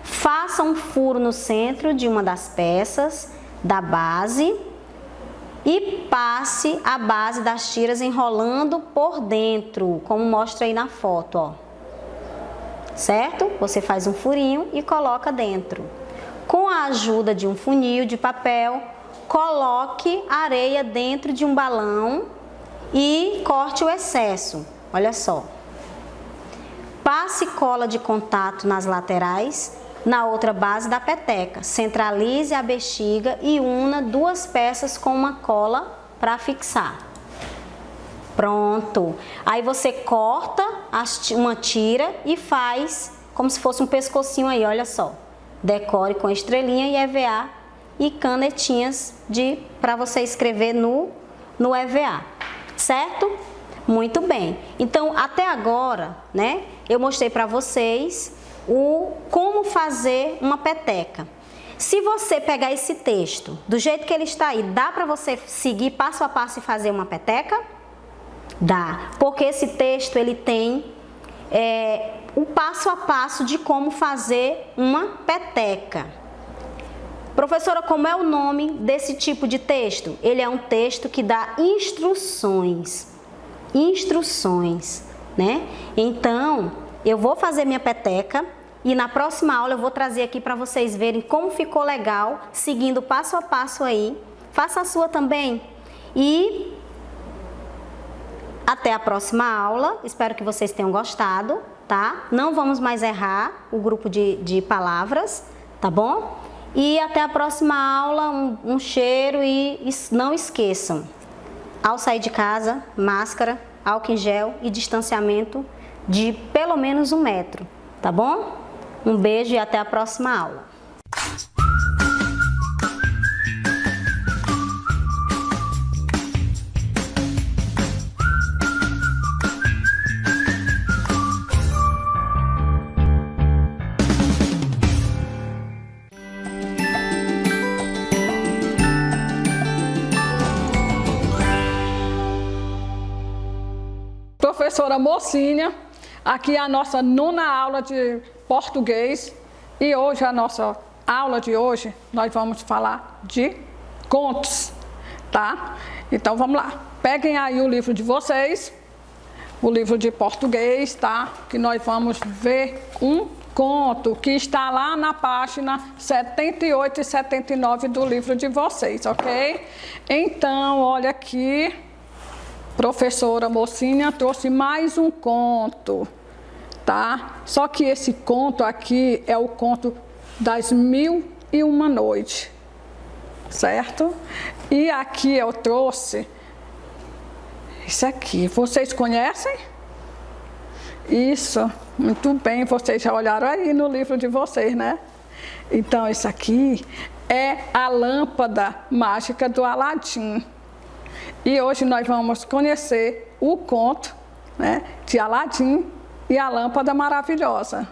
Faça um furo no centro de uma das peças da base e passe a base das tiras enrolando por dentro, como mostra aí na foto, ó. Certo? Você faz um furinho e coloca dentro. Com a ajuda de um funil de papel, coloque areia dentro de um balão e corte o excesso. Olha só. Passe cola de contato nas laterais, na outra base da peteca. Centralize a bexiga e una 2 peças com uma cola para fixar. Pronto. Aí você corta uma tira e faz como se fosse um pescocinho aí, olha só. Decore com estrelinha e EVA e canetinhas para você escrever no EVA, certo? Muito bem. Então, até agora, né, eu mostrei para vocês como fazer uma peteca. Se você pegar esse texto do jeito que ele está aí, dá para você seguir passo a passo e fazer uma peteca? Dá, porque esse texto ele tem o passo a passo de como fazer uma peteca. Professora, como é o nome desse tipo de texto? Ele é um texto que dá instruções, né? Então, eu vou fazer minha peteca e na próxima aula eu vou trazer aqui para vocês verem como ficou legal, seguindo passo a passo aí. Faça a sua também. E até a próxima aula. Espero que vocês tenham gostado, tá? Não vamos mais errar o grupo de palavras, tá bom? E até a próxima aula, um cheiro e não esqueçam, ao sair de casa, máscara, álcool em gel e distanciamento de pelo menos 1 metro, tá bom? Um beijo e até a próxima aula. Professora Mocinha, aqui é a nossa 9ª aula de português e hoje a nossa aula de hoje nós vamos falar de contos, tá? Então vamos lá, peguem aí o livro de vocês, o livro de português, tá? Que nós vamos ver um conto que está lá na página 78 e 79 do livro de vocês, ok? Então, olha aqui. Professora Mocinha trouxe mais um conto, tá? Só que esse conto aqui é o conto das 1001 Noites, certo? E aqui eu trouxe isso aqui. Vocês conhecem? Isso, muito bem. Vocês já olharam aí no livro de vocês, né? Então, isso aqui é a lâmpada mágica do Aladim. E hoje nós vamos conhecer o conto, né, de Aladim e a lâmpada maravilhosa,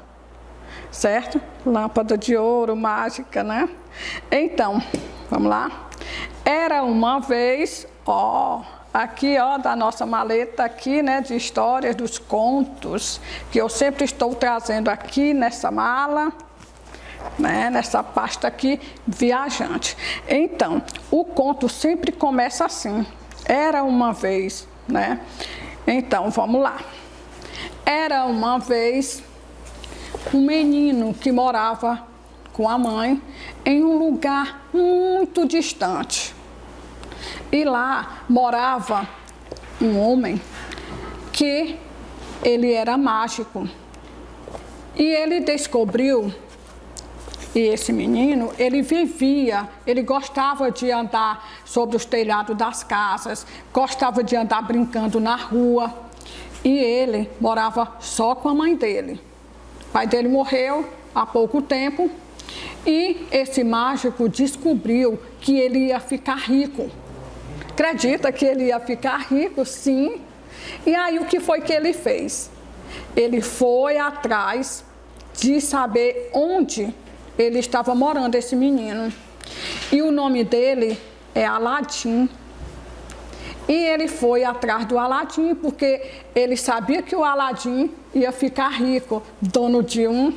certo? Lâmpada de ouro, mágica, né? Então, vamos lá. Era uma vez, aqui, da nossa maleta aqui, né, de histórias, dos contos, que eu sempre estou trazendo aqui nessa mala, né, nessa pasta aqui, viajante. Então, o conto sempre começa assim. Era uma vez, né? Então, vamos lá. Era uma vez um menino que morava com a mãe em um lugar muito distante. E lá morava um homem que ele era mágico. E ele descobriu. E esse menino, ele gostava de andar sobre os telhados das casas, gostava de andar brincando na rua. E ele morava só com a mãe dele. O pai dele morreu há pouco tempo e esse mágico descobriu que ele ia ficar rico. Acredita que ele ia ficar rico? Sim. E aí o que foi que ele fez? Ele foi atrás de saber onde ele estava morando, esse menino. E o nome dele é Aladim. E ele foi atrás do Aladim, porque ele sabia que o Aladim ia ficar rico, dono de um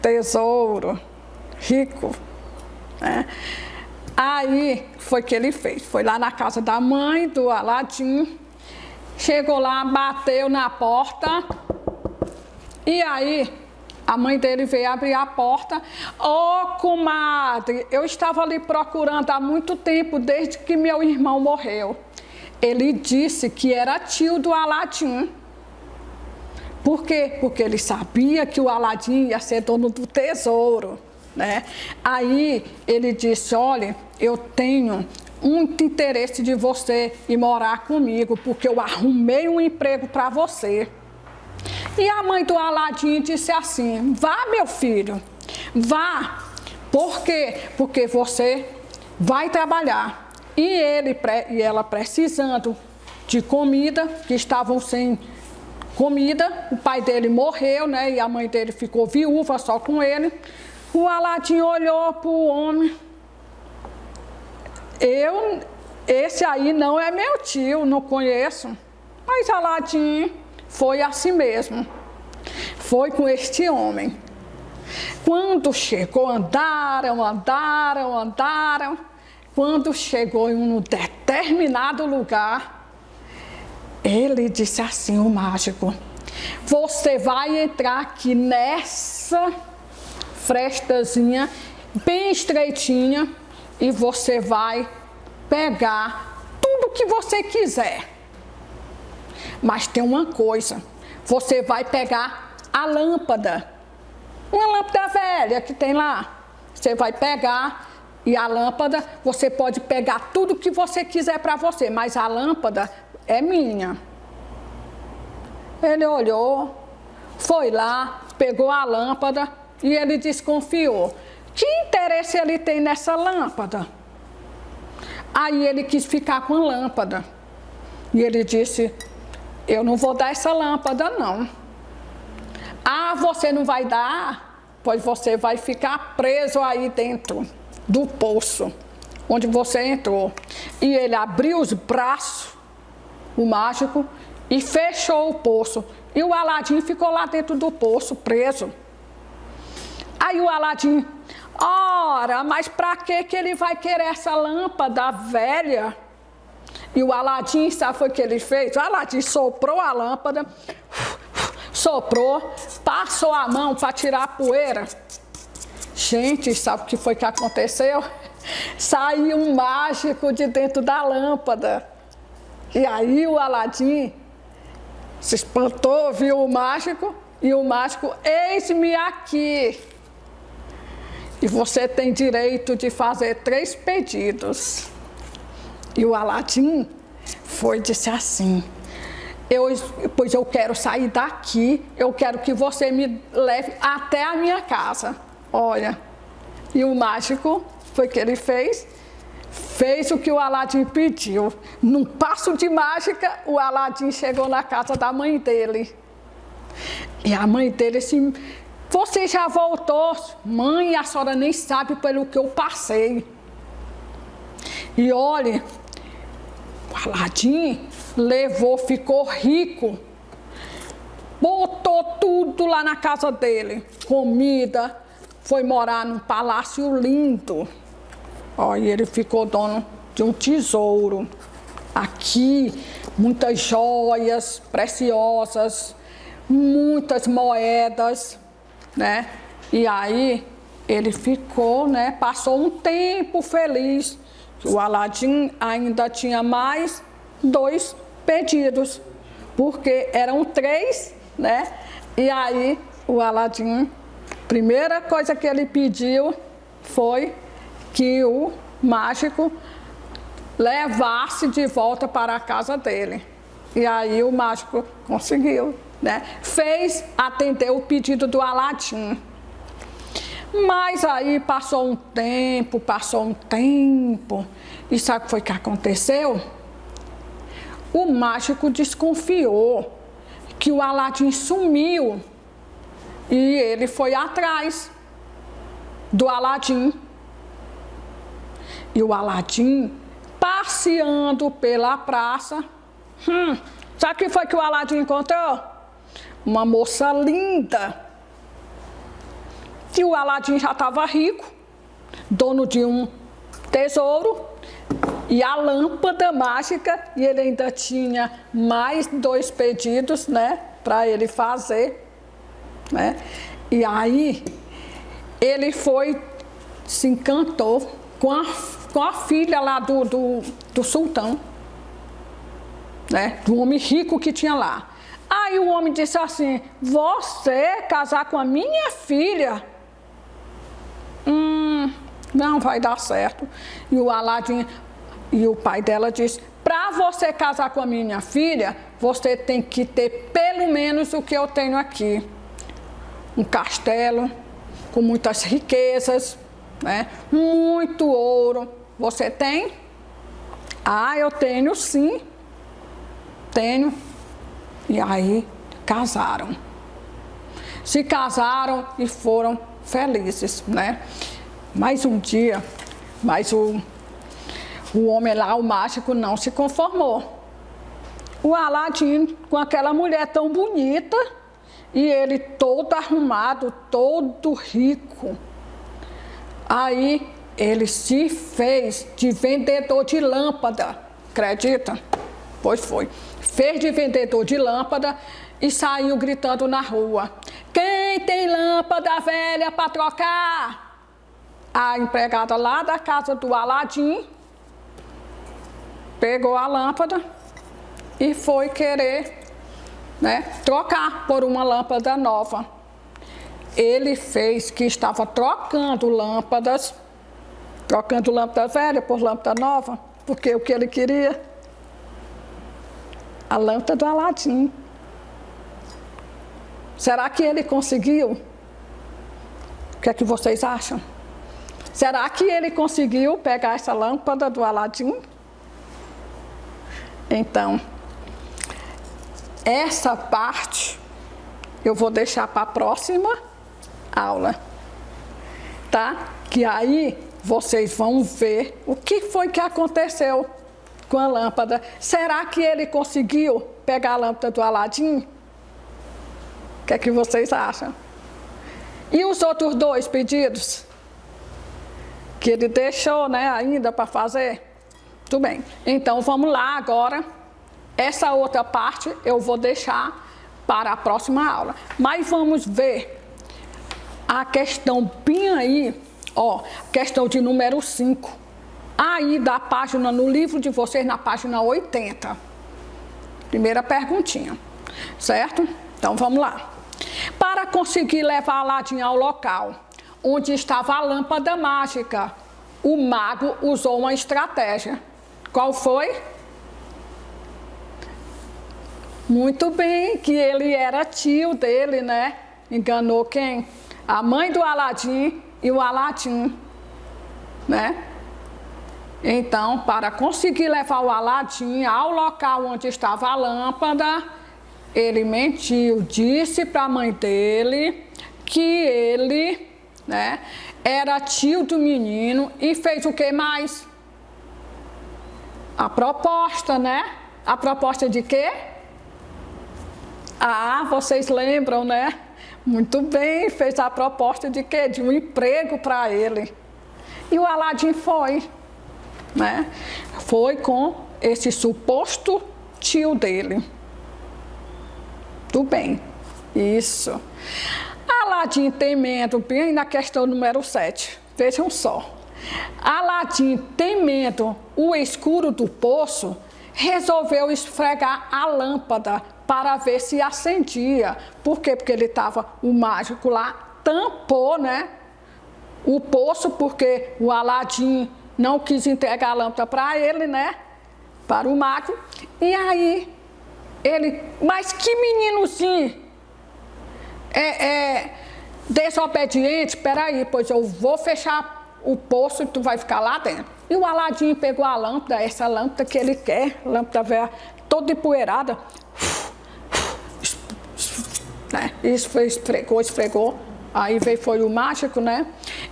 tesouro, rico, né? Aí foi que ele fez, foi lá na casa da mãe do Aladim, chegou lá, bateu na porta, e aí a mãe dele veio abrir a porta. Comadre, eu estava ali procurando há muito tempo, desde que meu irmão morreu. Ele disse que era tio do Aladim. Por quê? Porque ele sabia que o Aladim ia ser dono do tesouro, né? Aí ele disse, olha, eu tenho muito interesse de você ir morar comigo, porque eu arrumei um emprego para você. E a mãe do Aladim disse assim, vá meu filho, vá, por quê? Porque você vai trabalhar. E ele e ela precisando de comida, que estavam sem comida, o pai dele morreu, né? E a mãe dele ficou viúva só com ele. O Aladim olhou para o homem, esse aí não é meu tio, não conheço. Mas Aladim foi assim mesmo, foi com este homem. Quando chegou, andaram. Quando chegou em um determinado lugar, ele disse assim, o mágico, Você vai entrar aqui nessa frestazinha bem estreitinha e você vai pegar tudo que você quiser. Mas tem uma coisa, você vai pegar a lâmpada, uma lâmpada velha que tem lá. Você vai pegar e a lâmpada, você pode pegar tudo que você quiser para você, mas a lâmpada é minha. Ele olhou, foi lá, pegou a lâmpada e ele desconfiou. Que interesse ele tem nessa lâmpada? Aí ele quis ficar com a lâmpada. E ele disse, eu não vou dar essa lâmpada não. Ah, você não vai dar? Pois você vai ficar preso aí dentro do poço, onde você entrou. E ele abriu os braços, o mágico, e fechou o poço. E o Aladim ficou lá dentro do poço, preso. Aí o Aladim, ora, mas para que ele vai querer essa lâmpada velha? E o Aladim, sabe o que ele fez? O Aladim soprou a lâmpada, soprou, passou a mão para tirar a poeira. Gente, sabe o que foi que aconteceu? Saiu um mágico de dentro da lâmpada. E aí o Aladim se espantou, viu o mágico, e o mágico, eis-me aqui. E você tem direito de fazer 3 pedidos. E o Aladim foi e disse assim, pois eu quero sair daqui, eu quero que você me leve até a minha casa. Olha, e o mágico, foi o que ele fez? Fez o que o Aladim pediu. Num passo de mágica, o Aladim chegou na casa da mãe dele. E a mãe dele assim, você já voltou? Mãe, a senhora nem sabe pelo que eu passei. E olha, o Aladim levou, ficou rico. Botou tudo lá na casa dele. Comida, foi morar num palácio lindo. Ó, e ele ficou dono de um tesouro. Aqui, muitas joias preciosas, muitas moedas, né? E aí, ele ficou, né? Passou um tempo feliz. O Aladim ainda tinha mais 2 pedidos, porque eram 3, né? E aí, o Aladim, primeira coisa que ele pediu foi que o mágico levasse de volta para a casa dele. E aí o mágico conseguiu, né? Fez atender o pedido do Aladim. Mas aí passou um tempo, e sabe o que foi que aconteceu? O mágico desconfiou que o Aladim sumiu e ele foi atrás do Aladim. E o Aladim, passeando pela praça, sabe o que foi que o Aladim encontrou? Uma moça linda. E o Aladim já estava rico, dono de um tesouro e a lâmpada mágica, e ele ainda tinha mais 2 pedidos, né, para ele fazer, né? E aí ele foi, se encantou com a filha lá do sultão, né, do homem rico que tinha lá. Aí o homem disse assim, você casar com a minha filha? Não vai dar certo. E o Aladim, e o pai dela disse, para você casar com a minha filha, você tem que ter pelo menos o que eu tenho aqui. Um castelo com muitas riquezas, né? Muito ouro. Você tem? Ah, eu tenho sim. Tenho. E aí casaram. Se casaram e foram felizes, né? Mais um dia, mas o homem lá, o mágico, não se conformou. O Aladim com aquela mulher tão bonita e ele todo arrumado, todo rico. Aí ele se fez de vendedor de lâmpada, acredita? Pois foi. Fez de vendedor de lâmpada e saiu gritando na rua: quem tem lâmpada velha para trocar? A empregada lá da casa do Aladim pegou a lâmpada e foi querer, né, trocar por uma lâmpada nova. Ele fez que estava trocando lâmpada velha por lâmpada nova, porque o que ele queria? A lâmpada do Aladim. Será que ele conseguiu? O que é que vocês acham? Será que ele conseguiu pegar essa lâmpada do Aladim? Então, essa parte eu vou deixar para a próxima aula, tá? Que aí vocês vão ver o que foi que aconteceu com a lâmpada. Será que ele conseguiu pegar a lâmpada do Aladim? O que é que vocês acham? E os outros 2 pedidos? Que ele deixou, né, ainda para fazer? Tudo bem. Então, vamos lá agora. Essa outra parte eu vou deixar para a próxima aula. Mas vamos ver a questão bem aí, ó, questão de número 5. Aí da página, no livro de vocês, na página 80. Primeira perguntinha, certo? Então, vamos lá. Para conseguir levar Aladim ao local onde estava a lâmpada mágica, o mago usou uma estratégia. Qual foi? Muito bem, que ele era tio dele, né? Enganou quem? A mãe do Aladim e o Aladim, né? Então, para conseguir levar o Aladim ao local onde estava a lâmpada, ele mentiu, disse para a mãe dele que ele, né, era tio do menino e fez o que mais? A proposta, né? A proposta de quê? Ah, vocês lembram, né? Muito bem, fez a proposta de quê? De um emprego para ele. E o Aladim foi, né? Foi com esse suposto tio dele. Tudo bem, isso. Aladim temendo, bem na questão número 7, vejam só. Aladim temendo o escuro do poço, resolveu esfregar a lâmpada para ver se acendia. Por quê? Porque ele estava, o mágico lá tampou, né, o poço, porque o Aladim não quis entregar a lâmpada para ele, né, para o mago. E aí, ele, mas que meninozinho desobediente, peraí, pois eu vou fechar o poço e tu vai ficar lá dentro. E o Aladim pegou a lâmpada, essa lâmpada que ele quer, lâmpada velha, toda empoeirada, né? Isso foi, esfregou, aí foi o mágico, né?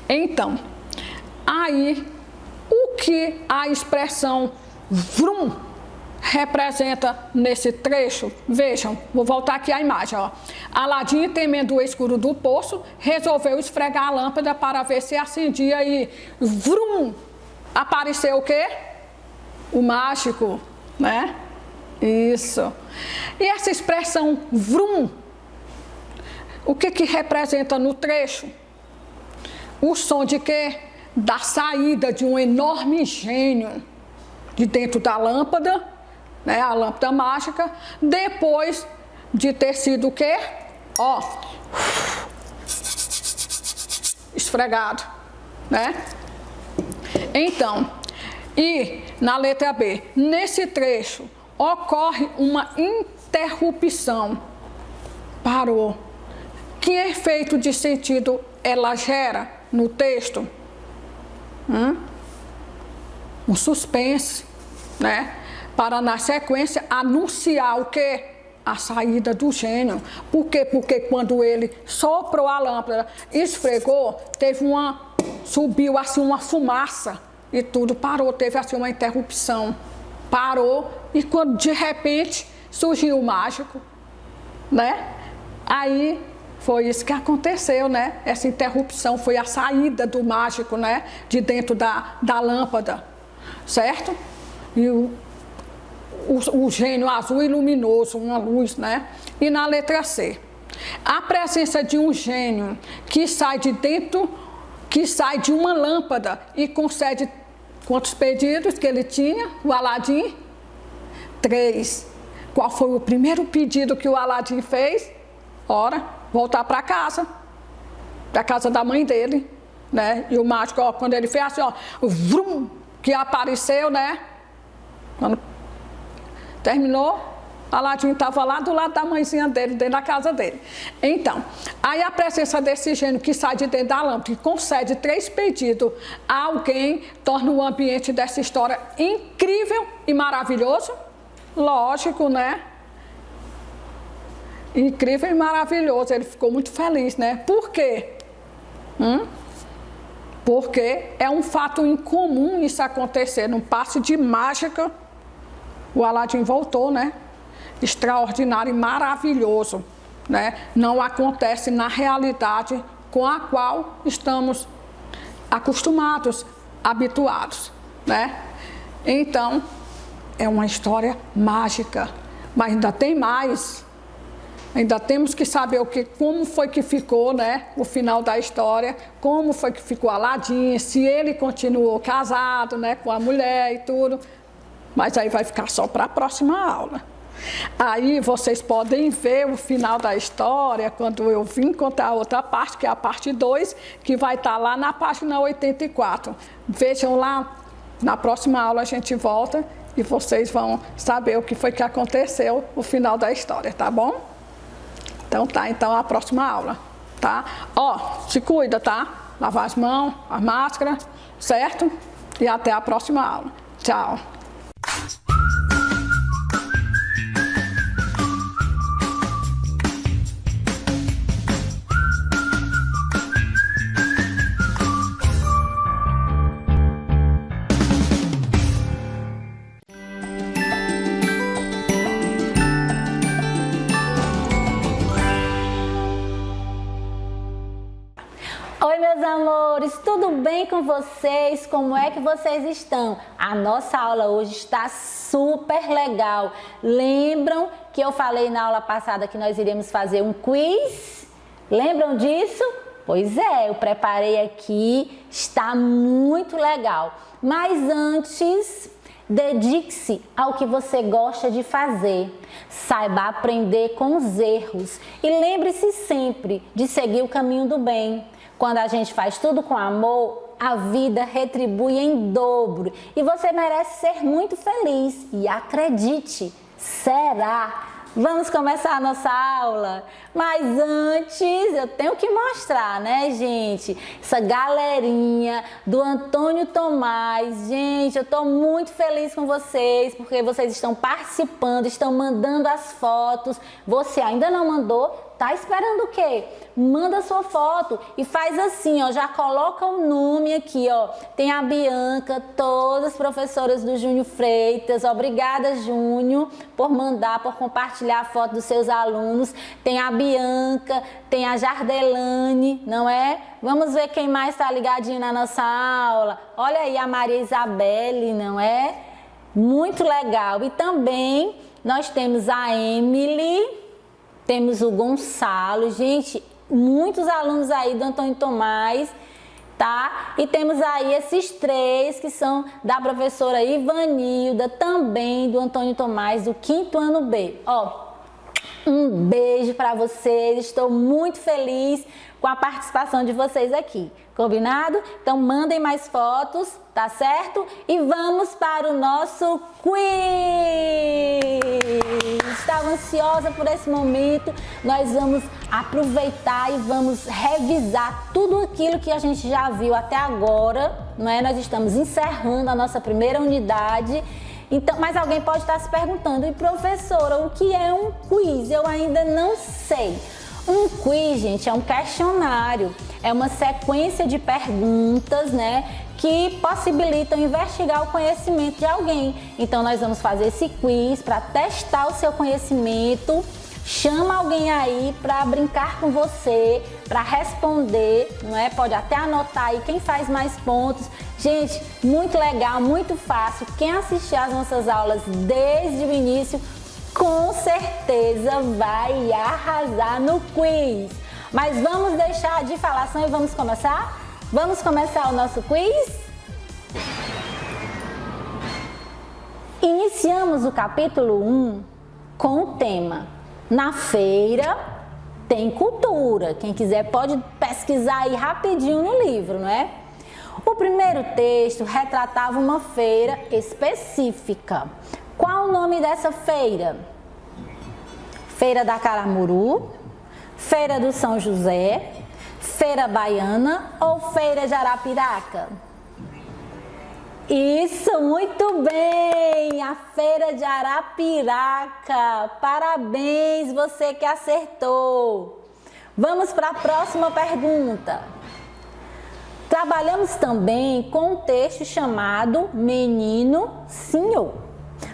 Então, aí, o que a expressão vrum representa nesse trecho? Vejam, vou voltar aqui a imagem, ó. Aladim, temendo o escuro do poço, resolveu esfregar a lâmpada para ver se acendia e vrum, apareceu o quê? O mágico, né? Isso. E essa expressão vrum, o que representa no trecho? O som de quê? Da saída de um enorme gênio de dentro da lâmpada, né, a lâmpada mágica, depois de ter sido o quê? Ó, esfregado, né? Então, e na letra B, nesse trecho, ocorre uma interrupção. Parou. Que efeito de sentido ela gera no texto? Um suspense, né? Para na sequência anunciar o quê? A saída do gênio. Por quê? Porque quando ele soprou a lâmpada, esfregou, subiu assim uma fumaça e tudo parou, teve assim uma interrupção. Parou e quando de repente surgiu o mágico, né? Aí foi isso que aconteceu, né? Essa interrupção foi a saída do mágico, né? De dentro da lâmpada, certo? E o gênio azul e luminoso, uma luz, né? E na letra C, a presença de um gênio que sai de dentro, que sai de uma lâmpada e concede quantos pedidos que ele tinha, o Aladim? 3. Qual foi o primeiro pedido que o Aladim fez? Ora, voltar para casa da mãe dele, né? E o mágico, ó, quando ele fez assim, ó, vrum, que apareceu, né? Quando terminou, Aladim estava lá do lado da mãezinha dele, dentro da casa dele. Então, aí a presença desse gênio que sai de dentro da lâmpada e concede 3 pedidos a alguém, torna o ambiente dessa história incrível e maravilhoso? Lógico, né? Incrível e maravilhoso. Ele ficou muito feliz, né? Por quê? Porque é um fato incomum isso acontecer. Num passe de mágica, o Aladim voltou, né? Extraordinário e maravilhoso, né? Não acontece na realidade com a qual estamos acostumados, habituados, né? Então, é uma história mágica, mas ainda tem mais. Ainda temos que saber como foi que ficou, né, o final da história, como foi que ficou Aladim, se ele continuou casado, né, com a mulher e tudo. Mas aí vai ficar só para a próxima aula. Aí vocês podem ver o final da história quando eu vim contar a outra parte, que é a parte 2, que vai estar lá na página 84. Vejam lá, na próxima aula a gente volta e vocês vão saber o que foi que aconteceu, o final da história, tá bom? Então tá, então a próxima aula, tá? Ó, se cuida, tá? Lavar as mãos, a máscara, certo? E até a próxima aula. Tchau! Oi, meus amores, tudo bem com vocês? Como é que vocês estão? A nossa aula hoje está super legal. Lembram que eu falei na aula passada que nós iríamos fazer um quiz? Lembram disso? Pois é, eu preparei aqui, está muito legal. Mas antes, dedique-se ao que você gosta de fazer. Saiba aprender com os erros e lembre-se sempre de seguir o caminho do bem. Quando a gente faz tudo com amor, a vida retribui em dobro e você merece ser muito feliz. E acredite, será! Vamos começar a nossa aula? Mas antes eu tenho que mostrar, né, gente? Essa galerinha do Antônio Tomás. Gente, eu tô muito feliz com vocês, porque vocês estão participando, estão mandando as fotos. Você ainda não mandou? Tá esperando o quê? Manda sua foto e faz assim, ó, já coloca o nome aqui, ó. Tem a Bianca, todas as professoras do Júnior Freitas. Obrigada, Júnior, por mandar, por compartilhar a foto dos seus alunos. Tem a Bianca, tem a Jardelane, não é? Vamos ver quem mais está ligadinho na nossa aula. Olha aí a Maria Isabelle, não é? Muito legal. E também nós temos a Emily, temos o Gonçalo, gente, muitos alunos aí do Antônio Tomás, tá? E temos aí esses 3 que são da professora Ivanilda, também do Antônio Tomás, do 5º ano B. Ó, um beijo para vocês, estou muito feliz com a participação de vocês aqui, combinado? Então mandem mais fotos, tá certo? E vamos para o nosso quiz! Estava ansiosa por esse momento, nós vamos aproveitar e vamos revisar tudo aquilo que a gente já viu até agora, não é? Nós estamos encerrando a nossa primeira unidade. Então, mas alguém pode estar se perguntando, e professora, o que é um quiz? Eu ainda não sei. Um quiz, gente, é um questionário, é uma sequência de perguntas, né, que possibilitam investigar o conhecimento de alguém. Então, nós vamos fazer esse quiz para testar o seu conhecimento Chama alguém aí para brincar com você, para responder, não é? Pode até anotar aí quem faz mais pontos. Gente, muito legal, muito fácil. Quem assistir às nossas aulas desde o início, com certeza vai arrasar no quiz. Mas vamos deixar de falação e vamos começar? Vamos começar o nosso quiz? Iniciamos o capítulo 1 com o tema Na Feira Tem Cultura. Quem quiser pode pesquisar aí rapidinho no livro, não é? O primeiro texto retratava uma feira específica. Qual o nome dessa feira? Feira da Caramuru, Feira do São José, Feira Baiana ou Feira de Arapiraca? Isso, muito bem! A Feira de Arapiraca. Parabéns, você que acertou. Vamos para a próxima pergunta. Trabalhamos também com um texto chamado Menino Senhor.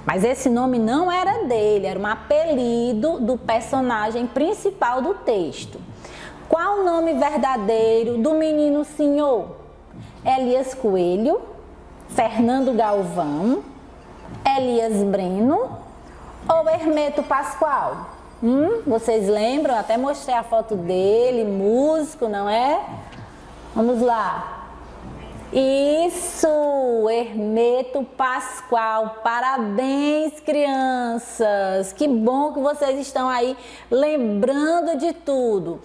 Mas esse nome não era dele, era um apelido do personagem principal do texto. Qual o nome verdadeiro do Menino Senhor? Elias Coelho, Fernando Galvão, Elias Breno ou Hermeto Pascoal? Vocês lembram? Até mostrei a foto dele, músico, não é? Vamos lá. Isso, Hermeto Pascoal. Parabéns, crianças. Que bom que vocês estão aí lembrando de tudo.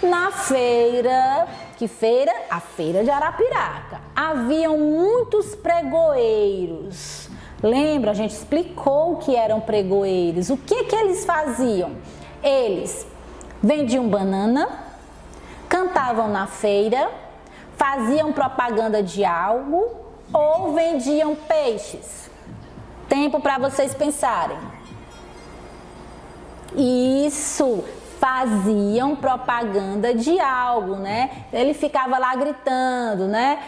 Na feira, que feira? A Feira de Arapiraca. Haviam muitos pregoeiros. Lembra? A gente explicou o que eram pregoeiros. O que eles faziam? Eles vendiam banana, cantavam na feira, faziam propaganda de algo ou vendiam peixes. Tempo para vocês pensarem. Isso, faziam propaganda de algo, né? Ele ficava lá gritando, né?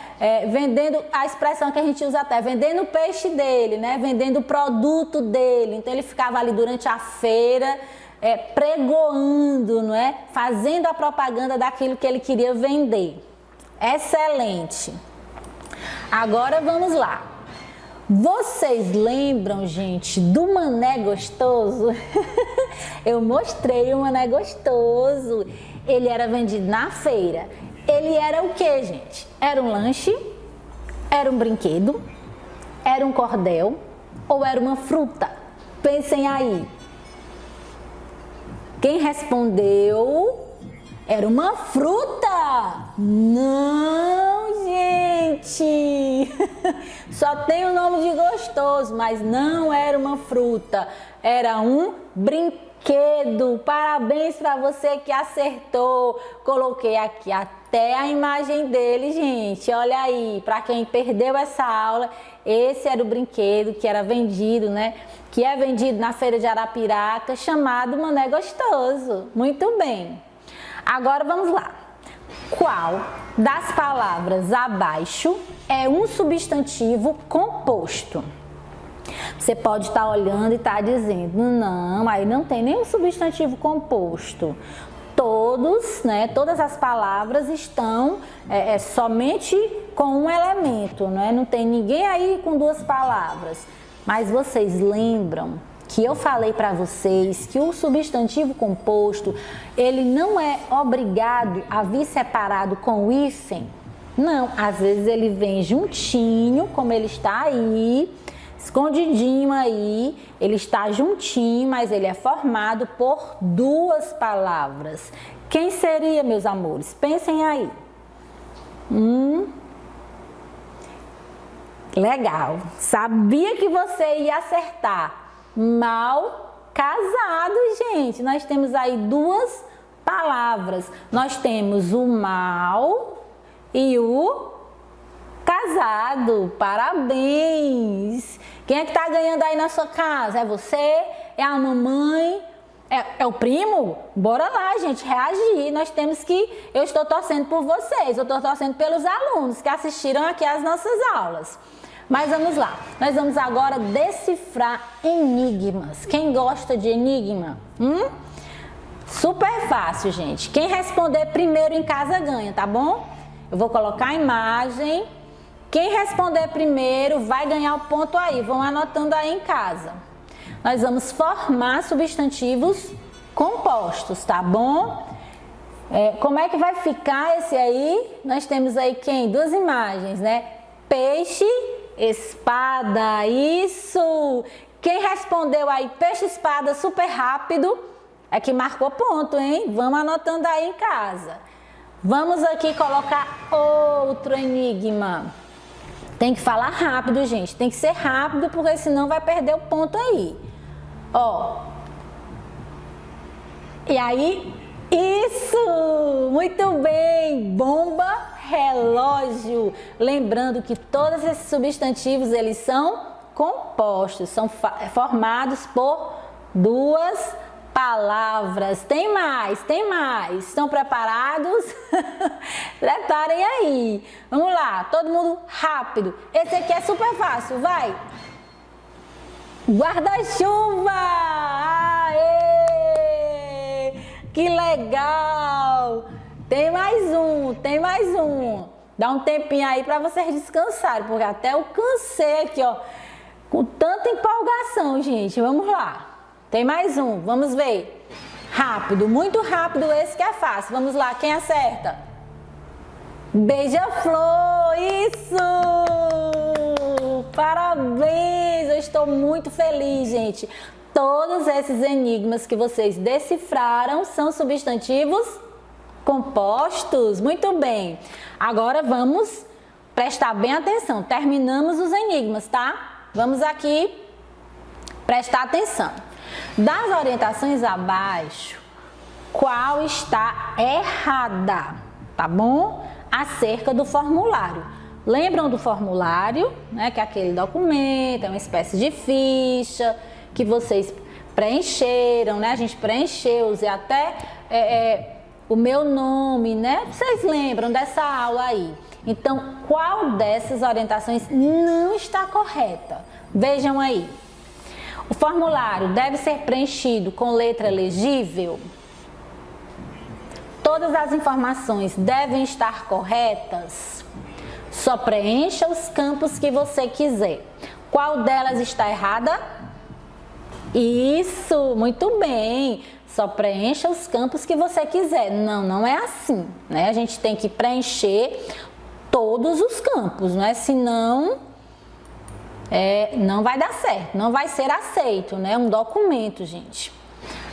Vendendo, a expressão que a gente usa até, vendendo o peixe dele, né? Vendendo o produto dele. Então ele ficava ali durante a feira, pregoando, não é? Fazendo a propaganda daquilo que ele queria vender. Excelente! Agora vamos lá. Vocês lembram, gente, do mané gostoso? Eu mostrei o mané gostoso. Ele era vendido na feira. Ele era o que, gente? Era um lanche? Era um brinquedo? Era um cordel? Ou era uma fruta? Pensem aí. Quem respondeu? Era uma fruta? Não, gente! Só tem o nome de gostoso, mas não era uma fruta. Era um brinquedo. Parabéns para você que acertou. Coloquei aqui até a imagem dele, gente. Olha aí, para quem perdeu essa aula, esse era o brinquedo que era vendido, né? Que é vendido na Feira de Arapiraca, chamado mané gostoso. Muito bem. Agora vamos lá. Qual das palavras abaixo é um substantivo composto? Você pode estar olhando e estar dizendo, não, aí não tem nenhum substantivo composto. Todos, né, todas as palavras estão somente com um elemento, né? Não tem ninguém aí com duas palavras. Mas vocês lembram que eu falei para vocês que o substantivo composto, ele não é obrigado a vir separado com o hífen? Não, às vezes ele vem juntinho, como ele está aí, escondidinho aí, ele está juntinho, mas ele é formado por duas palavras. Quem seria, meus amores? Pensem aí. Legal, sabia que você ia acertar. Mal casado, gente. Nós temos aí duas palavras. Nós temos o mal e o casado. Parabéns! Quem é que tá ganhando aí na sua casa? É você? É a mamãe? É o primo? Bora lá, gente, reagir. Nós temos que... Eu estou torcendo por vocês. Eu estou torcendo pelos alunos que assistiram aqui às nossas aulas. Mas vamos lá, nós vamos agora decifrar enigmas. Quem gosta de enigma? Super fácil, gente. Quem responder primeiro em casa ganha, tá bom? Eu vou colocar a imagem. Quem responder primeiro vai ganhar o ponto aí. Vão anotando aí em casa. Nós vamos formar substantivos compostos, tá bom? Como é que vai ficar esse aí? Nós temos aí quem? Duas imagens, né? Peixe, espada, isso! Quem respondeu aí peixe, espada super rápido é que marcou ponto, hein? Vamos anotando aí em casa. Vamos aqui colocar outro enigma. Tem que falar rápido, gente. Tem que ser rápido, porque senão vai perder o ponto aí. Ó. E aí, isso! Muito bem! Bomba, relógio. Lembrando que todos esses substantivos, eles são compostos. São formados por duas palavras. Tem mais, tem mais. Estão preparados? Preparem aí. Vamos lá, todo mundo rápido. Esse aqui é super fácil, vai. Guarda-chuva! Aê! Que legal! Tem mais um, tem mais um. Dá um tempinho aí para vocês descansarem, porque até eu cansei aqui, ó. Com tanta empolgação, gente. Vamos lá. Tem mais um, vamos ver. Rápido, muito rápido, esse que é fácil. Vamos lá, quem acerta? Beija-flor, isso! Parabéns, eu estou muito feliz, gente. Todos esses enigmas que vocês decifraram são substantivos compostos. Muito bem. Agora vamos prestar bem atenção. Terminamos os enigmas, tá? Vamos aqui prestar atenção. Das orientações abaixo, qual está errada, tá bom? Acerca do formulário. Lembram do formulário, né? Que é aquele documento, é uma espécie de ficha que vocês preencheram, né? A gente preencheu, usei até o meu nome, né? Vocês lembram dessa aula aí? Então, qual dessas orientações não está correta? Vejam aí. O formulário deve ser preenchido com letra legível? Todas as informações devem estar corretas? Só preencha os campos que você quiser. Qual delas está errada? Isso, muito bem. Só preencha os campos que você quiser. Não, não é assim, né? A gente tem que preencher todos os campos, né? Senão não vai dar certo, não vai ser aceito, né? Um documento, gente.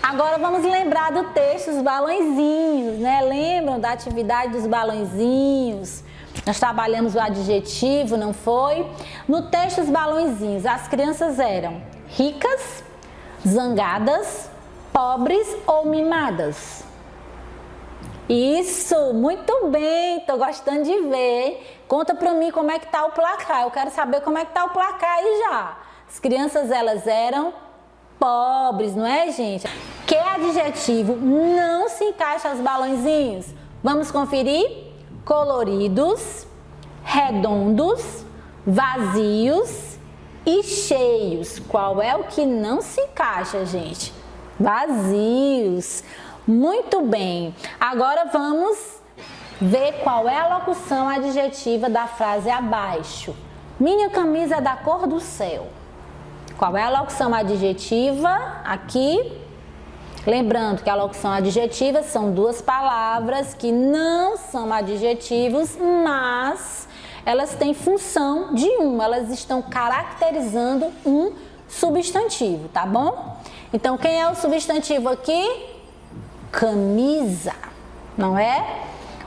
Agora vamos lembrar do texto dos balõezinhos, né? Lembram da atividade dos balõezinhos? Nós trabalhamos o adjetivo, não foi? No texto dos balõezinhos, as crianças eram ricas, zangadas, pobres ou mimadas? Isso, muito bem, tô gostando de ver, hein? Conta pra mim como é que tá o placar, eu quero saber como é que tá o placar aí já. As crianças, elas eram pobres, não é, gente? Que adjetivo não se encaixa aos balõezinhos? Vamos conferir? Coloridos, redondos, vazios e cheios. Qual é o que não se encaixa, gente? Vazios. Muito bem. Agora vamos ver qual é a locução adjetiva da frase abaixo. Minha camisa é da cor do céu. Qual é a locução adjetiva aqui? Lembrando que a locução adjetiva são duas palavras que não são adjetivos, mas elas têm função de elas estão caracterizando um substantivo, tá bom? Então, quem é o substantivo aqui? Camisa, não é?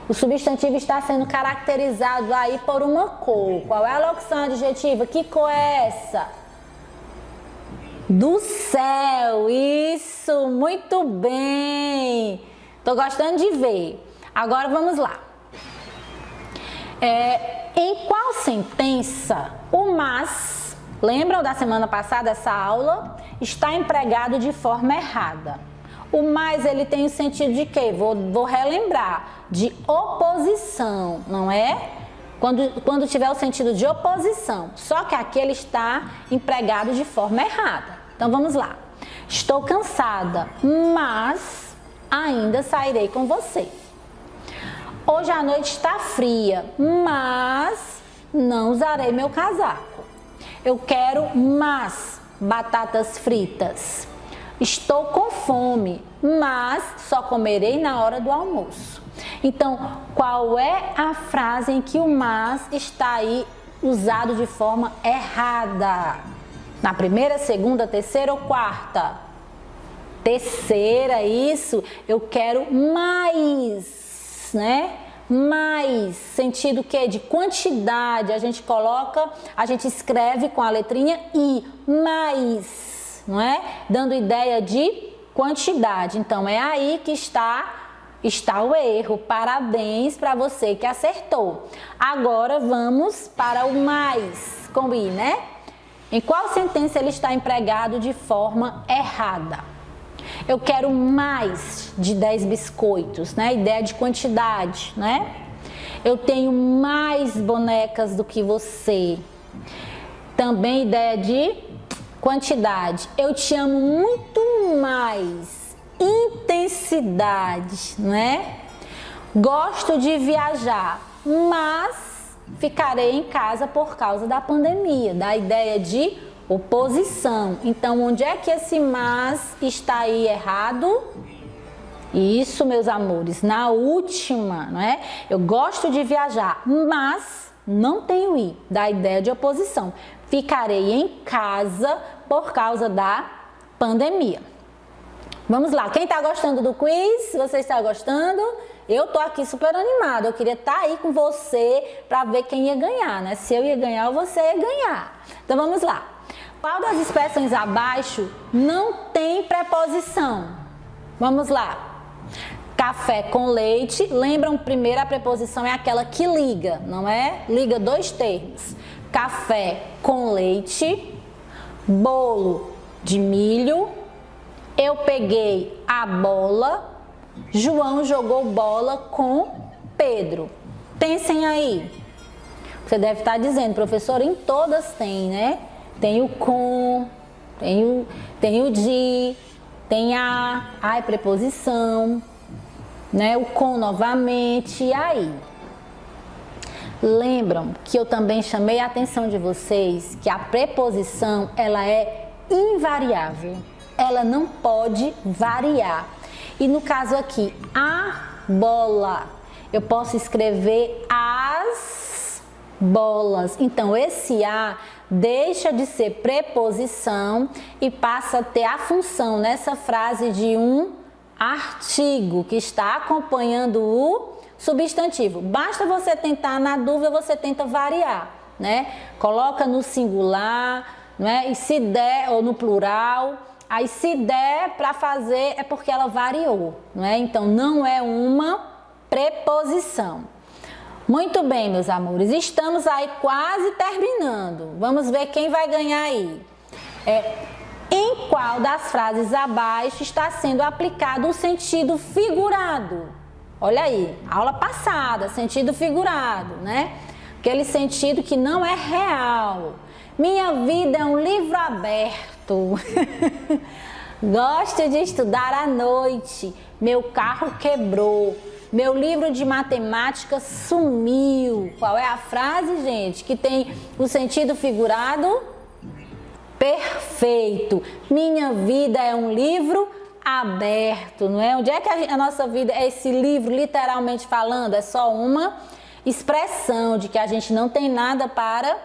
O substantivo está sendo caracterizado aí por uma cor. Qual é a locução adjetiva? Que cor é essa? Do céu, isso, muito bem. Tô gostando de ver. Agora vamos lá. Em qual sentença o mas, lembram da semana passada essa aula, está empregado de forma errada? O mais, ele tem o sentido de quê? Vou relembrar, de oposição, não é? Quando tiver o sentido de oposição, só que aqui ele está empregado de forma errada. Então vamos lá. Estou cansada, mas ainda sairei com você. Hoje a noite está fria, mas não usarei meu casaco. Eu quero mais batatas fritas. Estou com fome, mas só comerei na hora do almoço. Então, qual é a frase em que o mas está aí usado de forma errada? Na primeira, segunda, terceira ou quarta? Terceira, isso. Eu quero mais, né? Mais, sentido que de quantidade, a gente escreve com a letrinha I, mais, não é? Dando ideia de quantidade. Então, é aí que está o erro. Parabéns para você que acertou. Agora vamos para o mais, com I, né? Em qual sentença ele está empregado de forma errada? Eu quero mais de 10 biscoitos, né? Ideia de quantidade, né? Eu tenho mais bonecas do que você. Também ideia de quantidade. Eu te amo muito mais. Intensidade, né? Gosto de viajar, mas ficarei em casa por causa da pandemia. Da ideia de oposição. Então, onde é que esse mas está aí errado? Isso, meus amores, na última, não é? Eu gosto de viajar, mas não tenho ir. Da ideia de oposição. Ficarei em casa por causa da pandemia. Vamos lá, quem está gostando do quiz? Você está gostando? Eu tô aqui super animada, eu queria estar aí com você para ver quem ia ganhar, né? Se eu ia ganhar ou você ia ganhar. Então vamos lá. Qual das expressões abaixo não tem preposição? Vamos lá. Café com leite, lembram primeiro a preposição é aquela que liga, não é? Liga dois termos. Café com leite, bolo de milho, eu peguei a bola, João jogou bola com Pedro. Pensem aí. Você deve estar dizendo, professor, em todas tem, né? Tem o com, tem o de, tem a é preposição, né? O com novamente, e aí? Lembram que eu também chamei a atenção de vocês que a preposição, ela é invariável. Ela não pode variar. E no caso aqui, a bola, eu posso escrever as bolas. Então, esse a deixa de ser preposição e passa a ter a função nessa frase de um artigo que está acompanhando o substantivo. Basta você tentar, na dúvida, você tenta variar, né? Coloca no singular, né? E se der, ou no plural. Aí, se der para fazer, é porque ela variou, não é? Então, não é uma preposição. Muito bem, meus amores, estamos aí quase terminando. Vamos ver quem vai ganhar aí. Em qual das frases abaixo está sendo aplicado o sentido figurado? Olha aí, aula passada, sentido figurado, né? Aquele sentido que não é real. Minha vida é um livro aberto. Gosto de estudar à noite. Meu carro quebrou. Meu livro de matemática sumiu. Qual é a frase, gente, que tem o sentido figurado? Perfeito. Minha vida é um livro aberto, não é? Onde é que a nossa vida é esse livro, literalmente falando? É só uma expressão de que a gente não tem nada para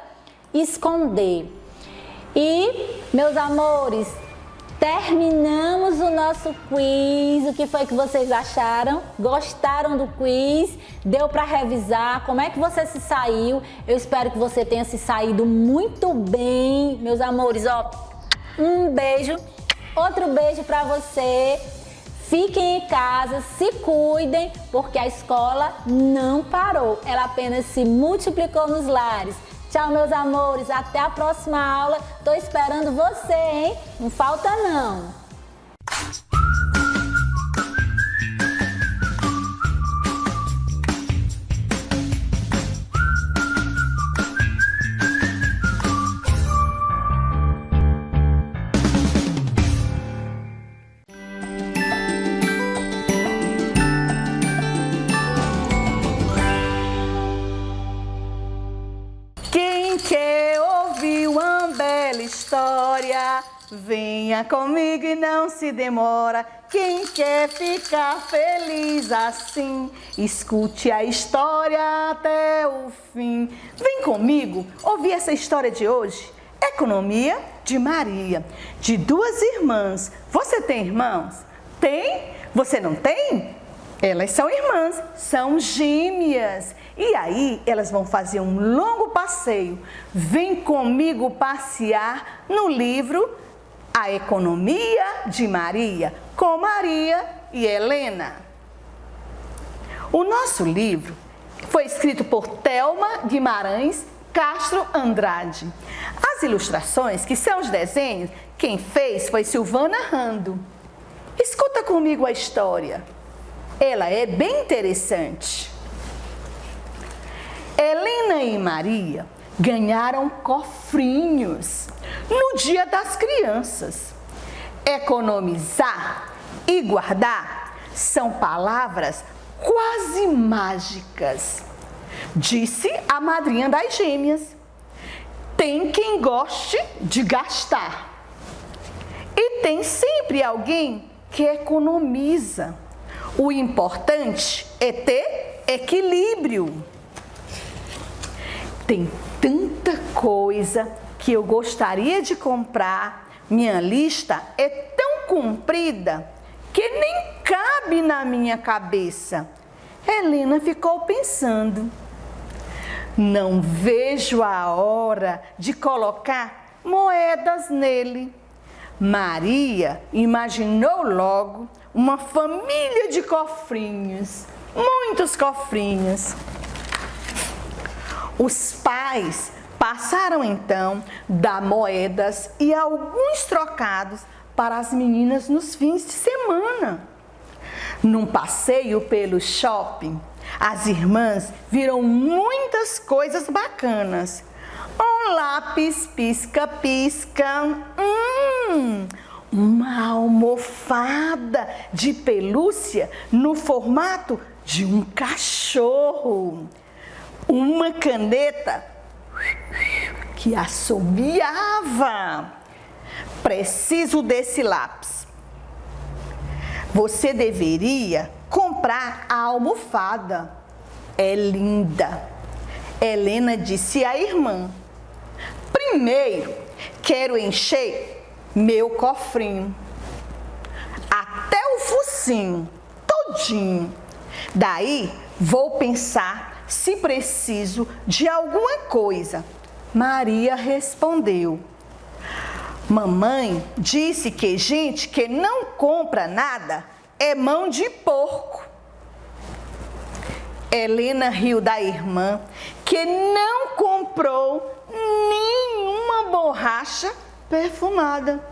esconder. E, meus amores, terminamos o nosso quiz. O que foi que vocês acharam? Gostaram do quiz? Deu para revisar? Como é que você se saiu? Eu espero que você tenha se saído muito bem, meus amores. Ó, um beijo, outro beijo para você. Fiquem em casa, se cuidem, porque a escola não parou. Ela apenas se multiplicou nos lares. Tchau, meus amores. Até a próxima aula. Tô esperando você, hein? Não falta não. história. Venha comigo e não se demora. Quem quer ficar feliz assim, escute a história até o fim. Vem comigo ouvir essa história de hoje. Economia de Maria, de duas irmãs. Você tem irmãos? Tem? Você não tem? Elas são irmãs, são gêmeas. E aí elas vão fazer um longo passeio. Vem comigo passear no livro A Economia de Maria, com Maria e Helena. O nosso livro foi escrito por Thelma Guimarães Castro Andrade. As ilustrações, que são os desenhos, quem fez foi Silvana Rando. Escuta comigo a história. Ela é bem interessante. Helena e Maria ganharam cofrinhos no Dia das Crianças. Economizar e guardar são palavras quase mágicas, disse a madrinha das gêmeas. Tem quem goste de gastar e tem sempre alguém que economiza. O importante é ter equilíbrio. Tem tanta coisa que eu gostaria de comprar. Minha lista é tão comprida que nem cabe na minha cabeça. Helena ficou pensando. Não vejo a hora de colocar moedas nele. Maria imaginou logo uma família de cofrinhos, muitos cofrinhos. Os pais passaram então dar moedas e alguns trocados para as meninas nos fins de semana. Num passeio pelo shopping, as irmãs viram muitas coisas bacanas. Um lápis pisca-pisca, uma almofada de pelúcia no formato de um cachorro, uma caneta que assobiava. Preciso desse lápis. Você deveria comprar a almofada. É linda. Helena disse à irmã. Primeiro, quero encher meu cofrinho até o focinho, todinho. Daí, vou pensar se preciso de alguma coisa. Maria respondeu. Mamãe disse que gente que não compra nada é mão de porco. Helena riu da irmã que não comprou nenhuma borracha perfumada.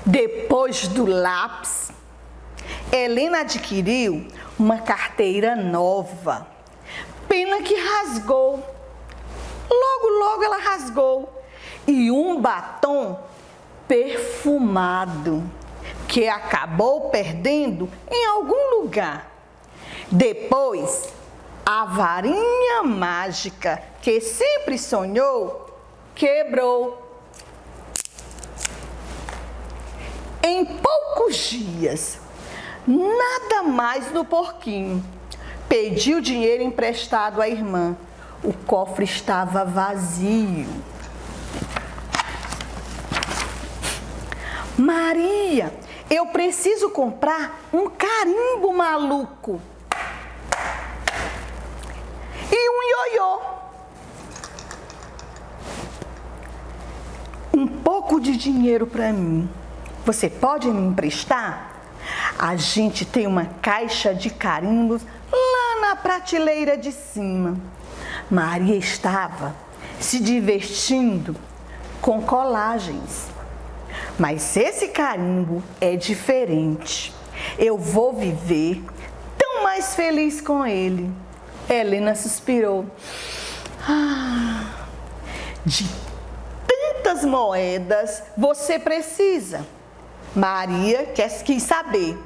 Depois do lápis, Helena adquiriu uma carteira nova. Pena que rasgou. Logo ela rasgou. E um batom perfumado, que acabou perdendo em algum lugar. Depois, a varinha mágica que sempre sonhou, quebrou. Em poucos dias, nada mais no porquinho. Pediu dinheiro emprestado à irmã. O cofre estava vazio. Maria, eu preciso comprar um carimbo maluco e um ioiô. Um pouco de dinheiro para mim. Você pode me emprestar? A gente tem uma caixa de carimbos lá na prateleira de cima. Maria estava se divertindo com colagens. Mas esse carimbo é diferente. Eu vou viver tão mais feliz com ele. Helena suspirou. De tantas moedas você precisa? Maria quis saber.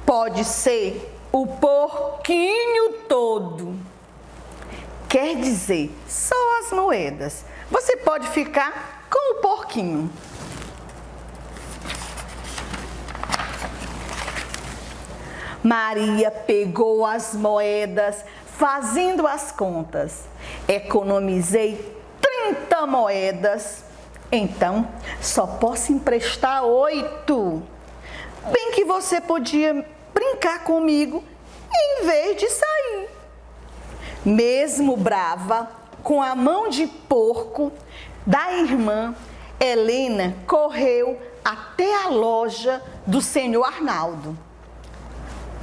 Pode ser o porquinho todo. Quer dizer, só as moedas. você pode ficar com o porquinho. Maria pegou as moedas, fazendo as contas. Economizei 30 moedas, então só posso emprestar 8. Bem que você podia brincar comigo em vez de sair. Mesmo brava, com a mão de porco da irmã, Helena correu até a loja do senhor Arnaldo.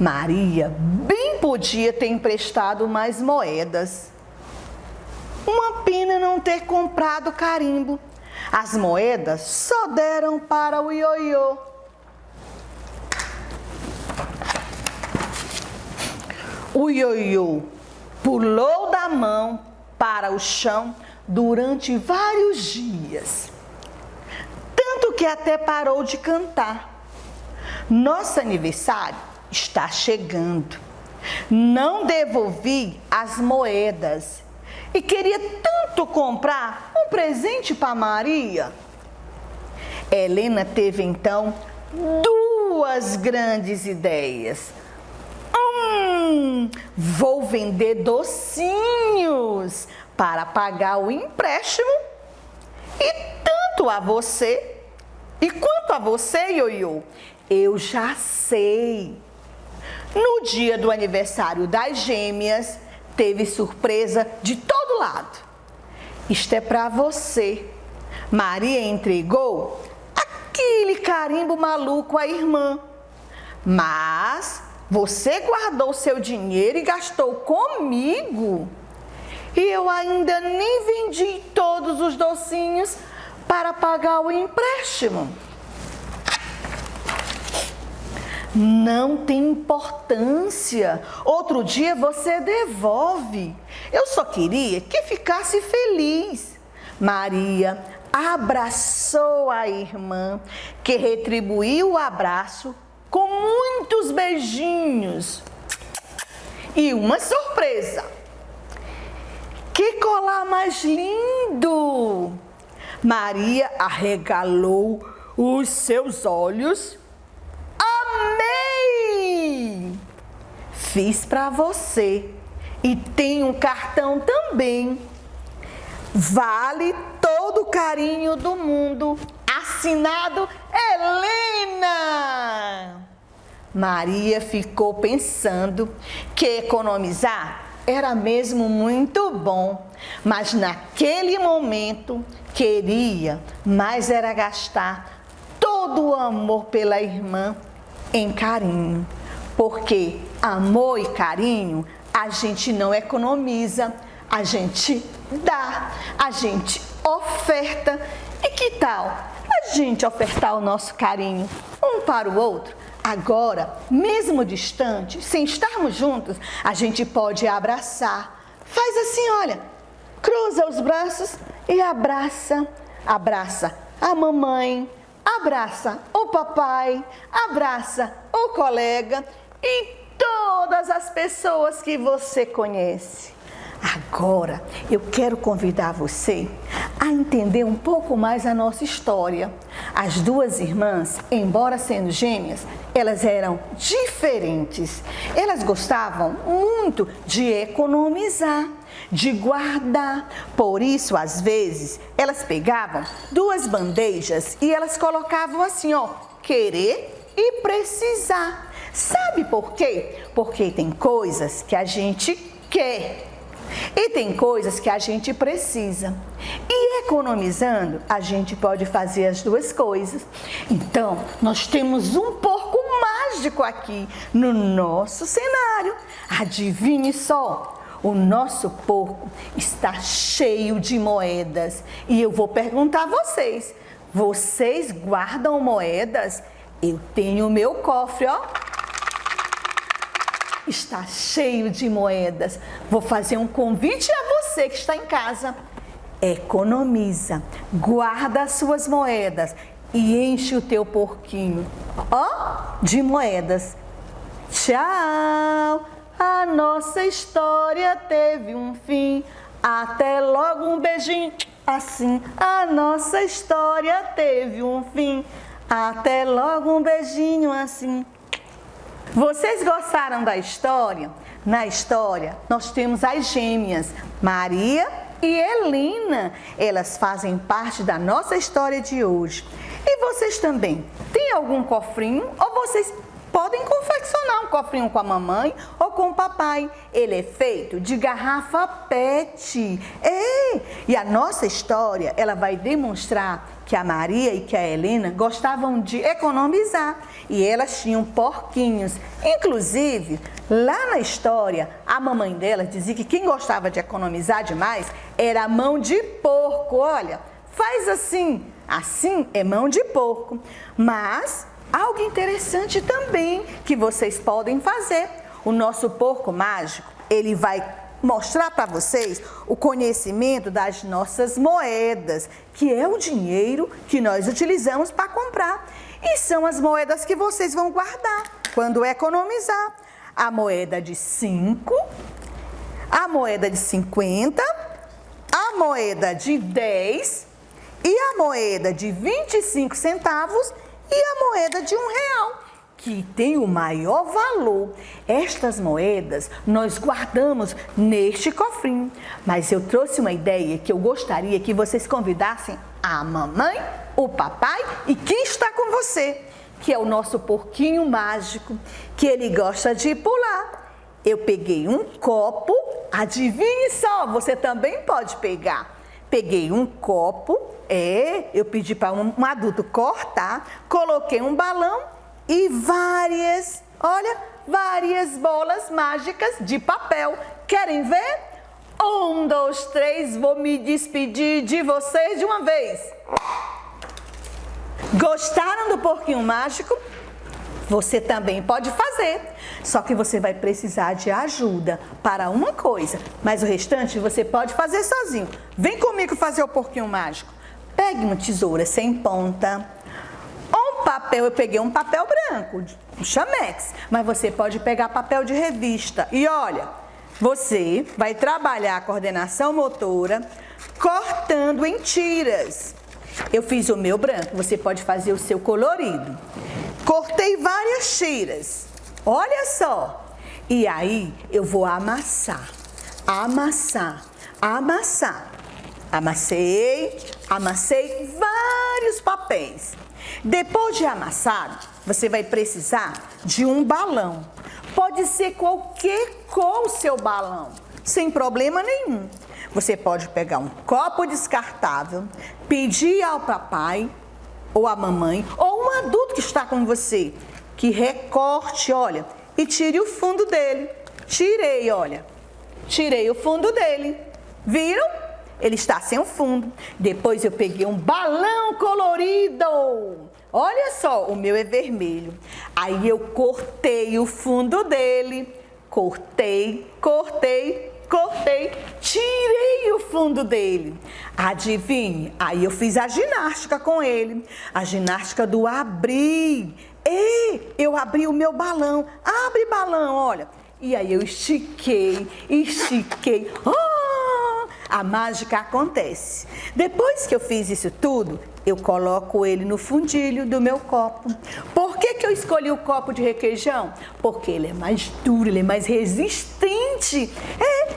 Maria bem podia ter emprestado mais moedas. Uma pena não ter comprado carimbo. As moedas só deram para o ioiô. O ioiô pulou da mão para o chão durante vários dias. Tanto que até parou de cantar. Nosso aniversário está chegando. Não devolvi as moedas e queria tanto comprar um presente para Maria. Helena teve então 2 grandes ideias. Vou vender docinhos para pagar o empréstimo. E tanto a você e quanto a você, ioiô, eu já sei. No dia do aniversário das gêmeas, teve surpresa de todo lado. Isto é para você. Maria entregou aquele carimbo maluco à irmã. Mas você guardou seu dinheiro e gastou comigo. E eu ainda nem vendi todos os docinhos para pagar o empréstimo. Não tem importância. Outro dia você devolve. Eu só queria que ficasse feliz. Maria abraçou a irmã, que retribuiu o abraço com muitos beijinhos. E uma surpresa. Que colar mais lindo! Maria arregalou os seus olhos. Amei! Fiz para você e tem um cartão também. Vale todo o carinho do mundo. Assinado Helena. Maria ficou pensando que economizar era mesmo muito bom, mas naquele momento queria mais era gastar todo o amor pela irmã em carinho, porque amor e carinho a gente não economiza, a gente dá, a gente oferta. E que tal a gente ofertar o nosso carinho um para o outro? Agora, mesmo distante, sem estarmos juntos, a gente pode abraçar. Faz assim, olha, cruza os braços e abraça. Abraça a mamãe, abraça o papai, abraça o colega e todas as pessoas que você conhece. Agora, eu quero convidar você a entender um pouco mais a nossa história. As 2 irmãs, embora sendo gêmeas, elas eram diferentes. Elas gostavam muito de economizar, de guardar. Por isso, às vezes, elas pegavam 2 bandejas e elas colocavam assim, ó, querer e precisar. Sabe por quê? Porque tem coisas que a gente quer. E tem coisas que a gente precisa. E economizando, a gente pode fazer as 2 coisas. Então, nós temos um porco mágico aqui no nosso cenário. Adivinhe só, o nosso porco está cheio de moedas. E eu vou perguntar a vocês, vocês guardam moedas? Eu tenho o meu cofre, ó. Está cheio de moedas. Vou fazer um convite a você que está em casa. Economiza, guarda as suas moedas e enche o teu porquinho, ó, de moedas. Tchau! A nossa história teve um fim. Até logo, um beijinho. assim a nossa história teve um fim. Até logo, um beijinho assim. Vocês gostaram da história? Na história, nós temos as gêmeas, Maria e Helena. Elas fazem parte da nossa história de hoje. E vocês também, tem algum cofrinho? Ou vocês podem confeccionar um cofrinho com a mamãe ou com o papai. Ele é feito de garrafa PET. E a nossa história, ela vai demonstrar que a Maria e que a Helena gostavam de economizar. E elas tinham porquinhos. Inclusive, lá na história, a mamãe dela dizia que quem gostava de economizar demais era a mão de porco. Olha, faz assim. Assim é mão de porco. Mas algo interessante também que vocês podem fazer. O nosso porco mágico, ele vai mostrar para vocês o conhecimento das nossas moedas, que é o dinheiro que nós utilizamos para comprar. E são as moedas que vocês vão guardar quando economizar. A moeda de 5, a moeda de 50, a moeda de 10 e a moeda de 25 centavos e a moeda de R$1, que tem o maior valor. Estas moedas nós guardamos neste cofrinho. Mas eu trouxe uma ideia que eu gostaria que vocês convidassem a mamãe, o papai e quem está com você, que é o nosso porquinho mágico, que ele gosta de pular. Eu peguei um copo, adivinhe só, você também pode pegar. Peguei um copo, eu pedi para um adulto cortar, coloquei um balão e várias bolas mágicas de papel. Querem ver? 1, 2, 3, vou me despedir de vocês de uma vez. Gostaram do porquinho mágico? Você também pode fazer, só que você vai precisar de ajuda para uma coisa, mas o restante você pode fazer sozinho. Vem comigo fazer o porquinho mágico. Pegue uma tesoura sem ponta, um papel, eu peguei um papel branco, um chamex, mas você pode pegar papel de revista. E olha, você vai trabalhar a coordenação motora cortando em tiras. Eu fiz o meu branco, você pode fazer o seu colorido. Cortei várias tiras, olha só. E aí eu vou amassar, amassar, amassar. Amassei vários papéis. Depois de amassado, você vai precisar de um balão. Pode ser qualquer cor o seu balão, sem problema nenhum. Você pode pegar um copo descartável, pedir ao papai ou à mamãe ou um adulto que está com você que recorte, olha, e tire o fundo dele. Tirei, olha, tirei o fundo dele. Viram? Ele está sem o fundo. Depois eu peguei um balão colorido. Olha só, o meu é vermelho. Aí eu cortei o fundo dele. Cortei, tirei o fundo dele. Adivinhe? Aí eu fiz a ginástica com ele. A ginástica do abrir. Eu abri o meu balão. Abre balão, olha. E aí eu estiquei. A mágica acontece. Depois que eu fiz isso tudo, eu coloco ele no fundilho do meu copo. Por que eu escolhi o copo de requeijão? Porque ele é mais duro, ele é mais resistente.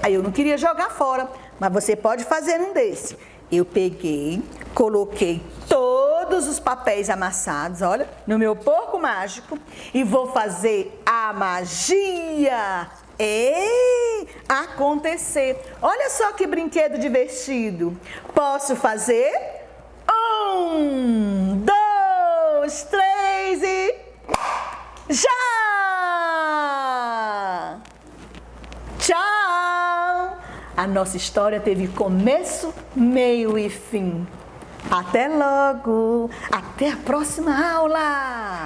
Aí eu não queria jogar fora, mas você pode fazer um desse. Eu peguei, coloquei todos os papéis amassados, olha, no meu porco mágico e vou fazer a magia acontecer. Olha só que brinquedo divertido. Posso fazer? 1, 2, 3 e já! Tchau! A nossa história teve começo, meio e fim. Até logo! Até a próxima aula!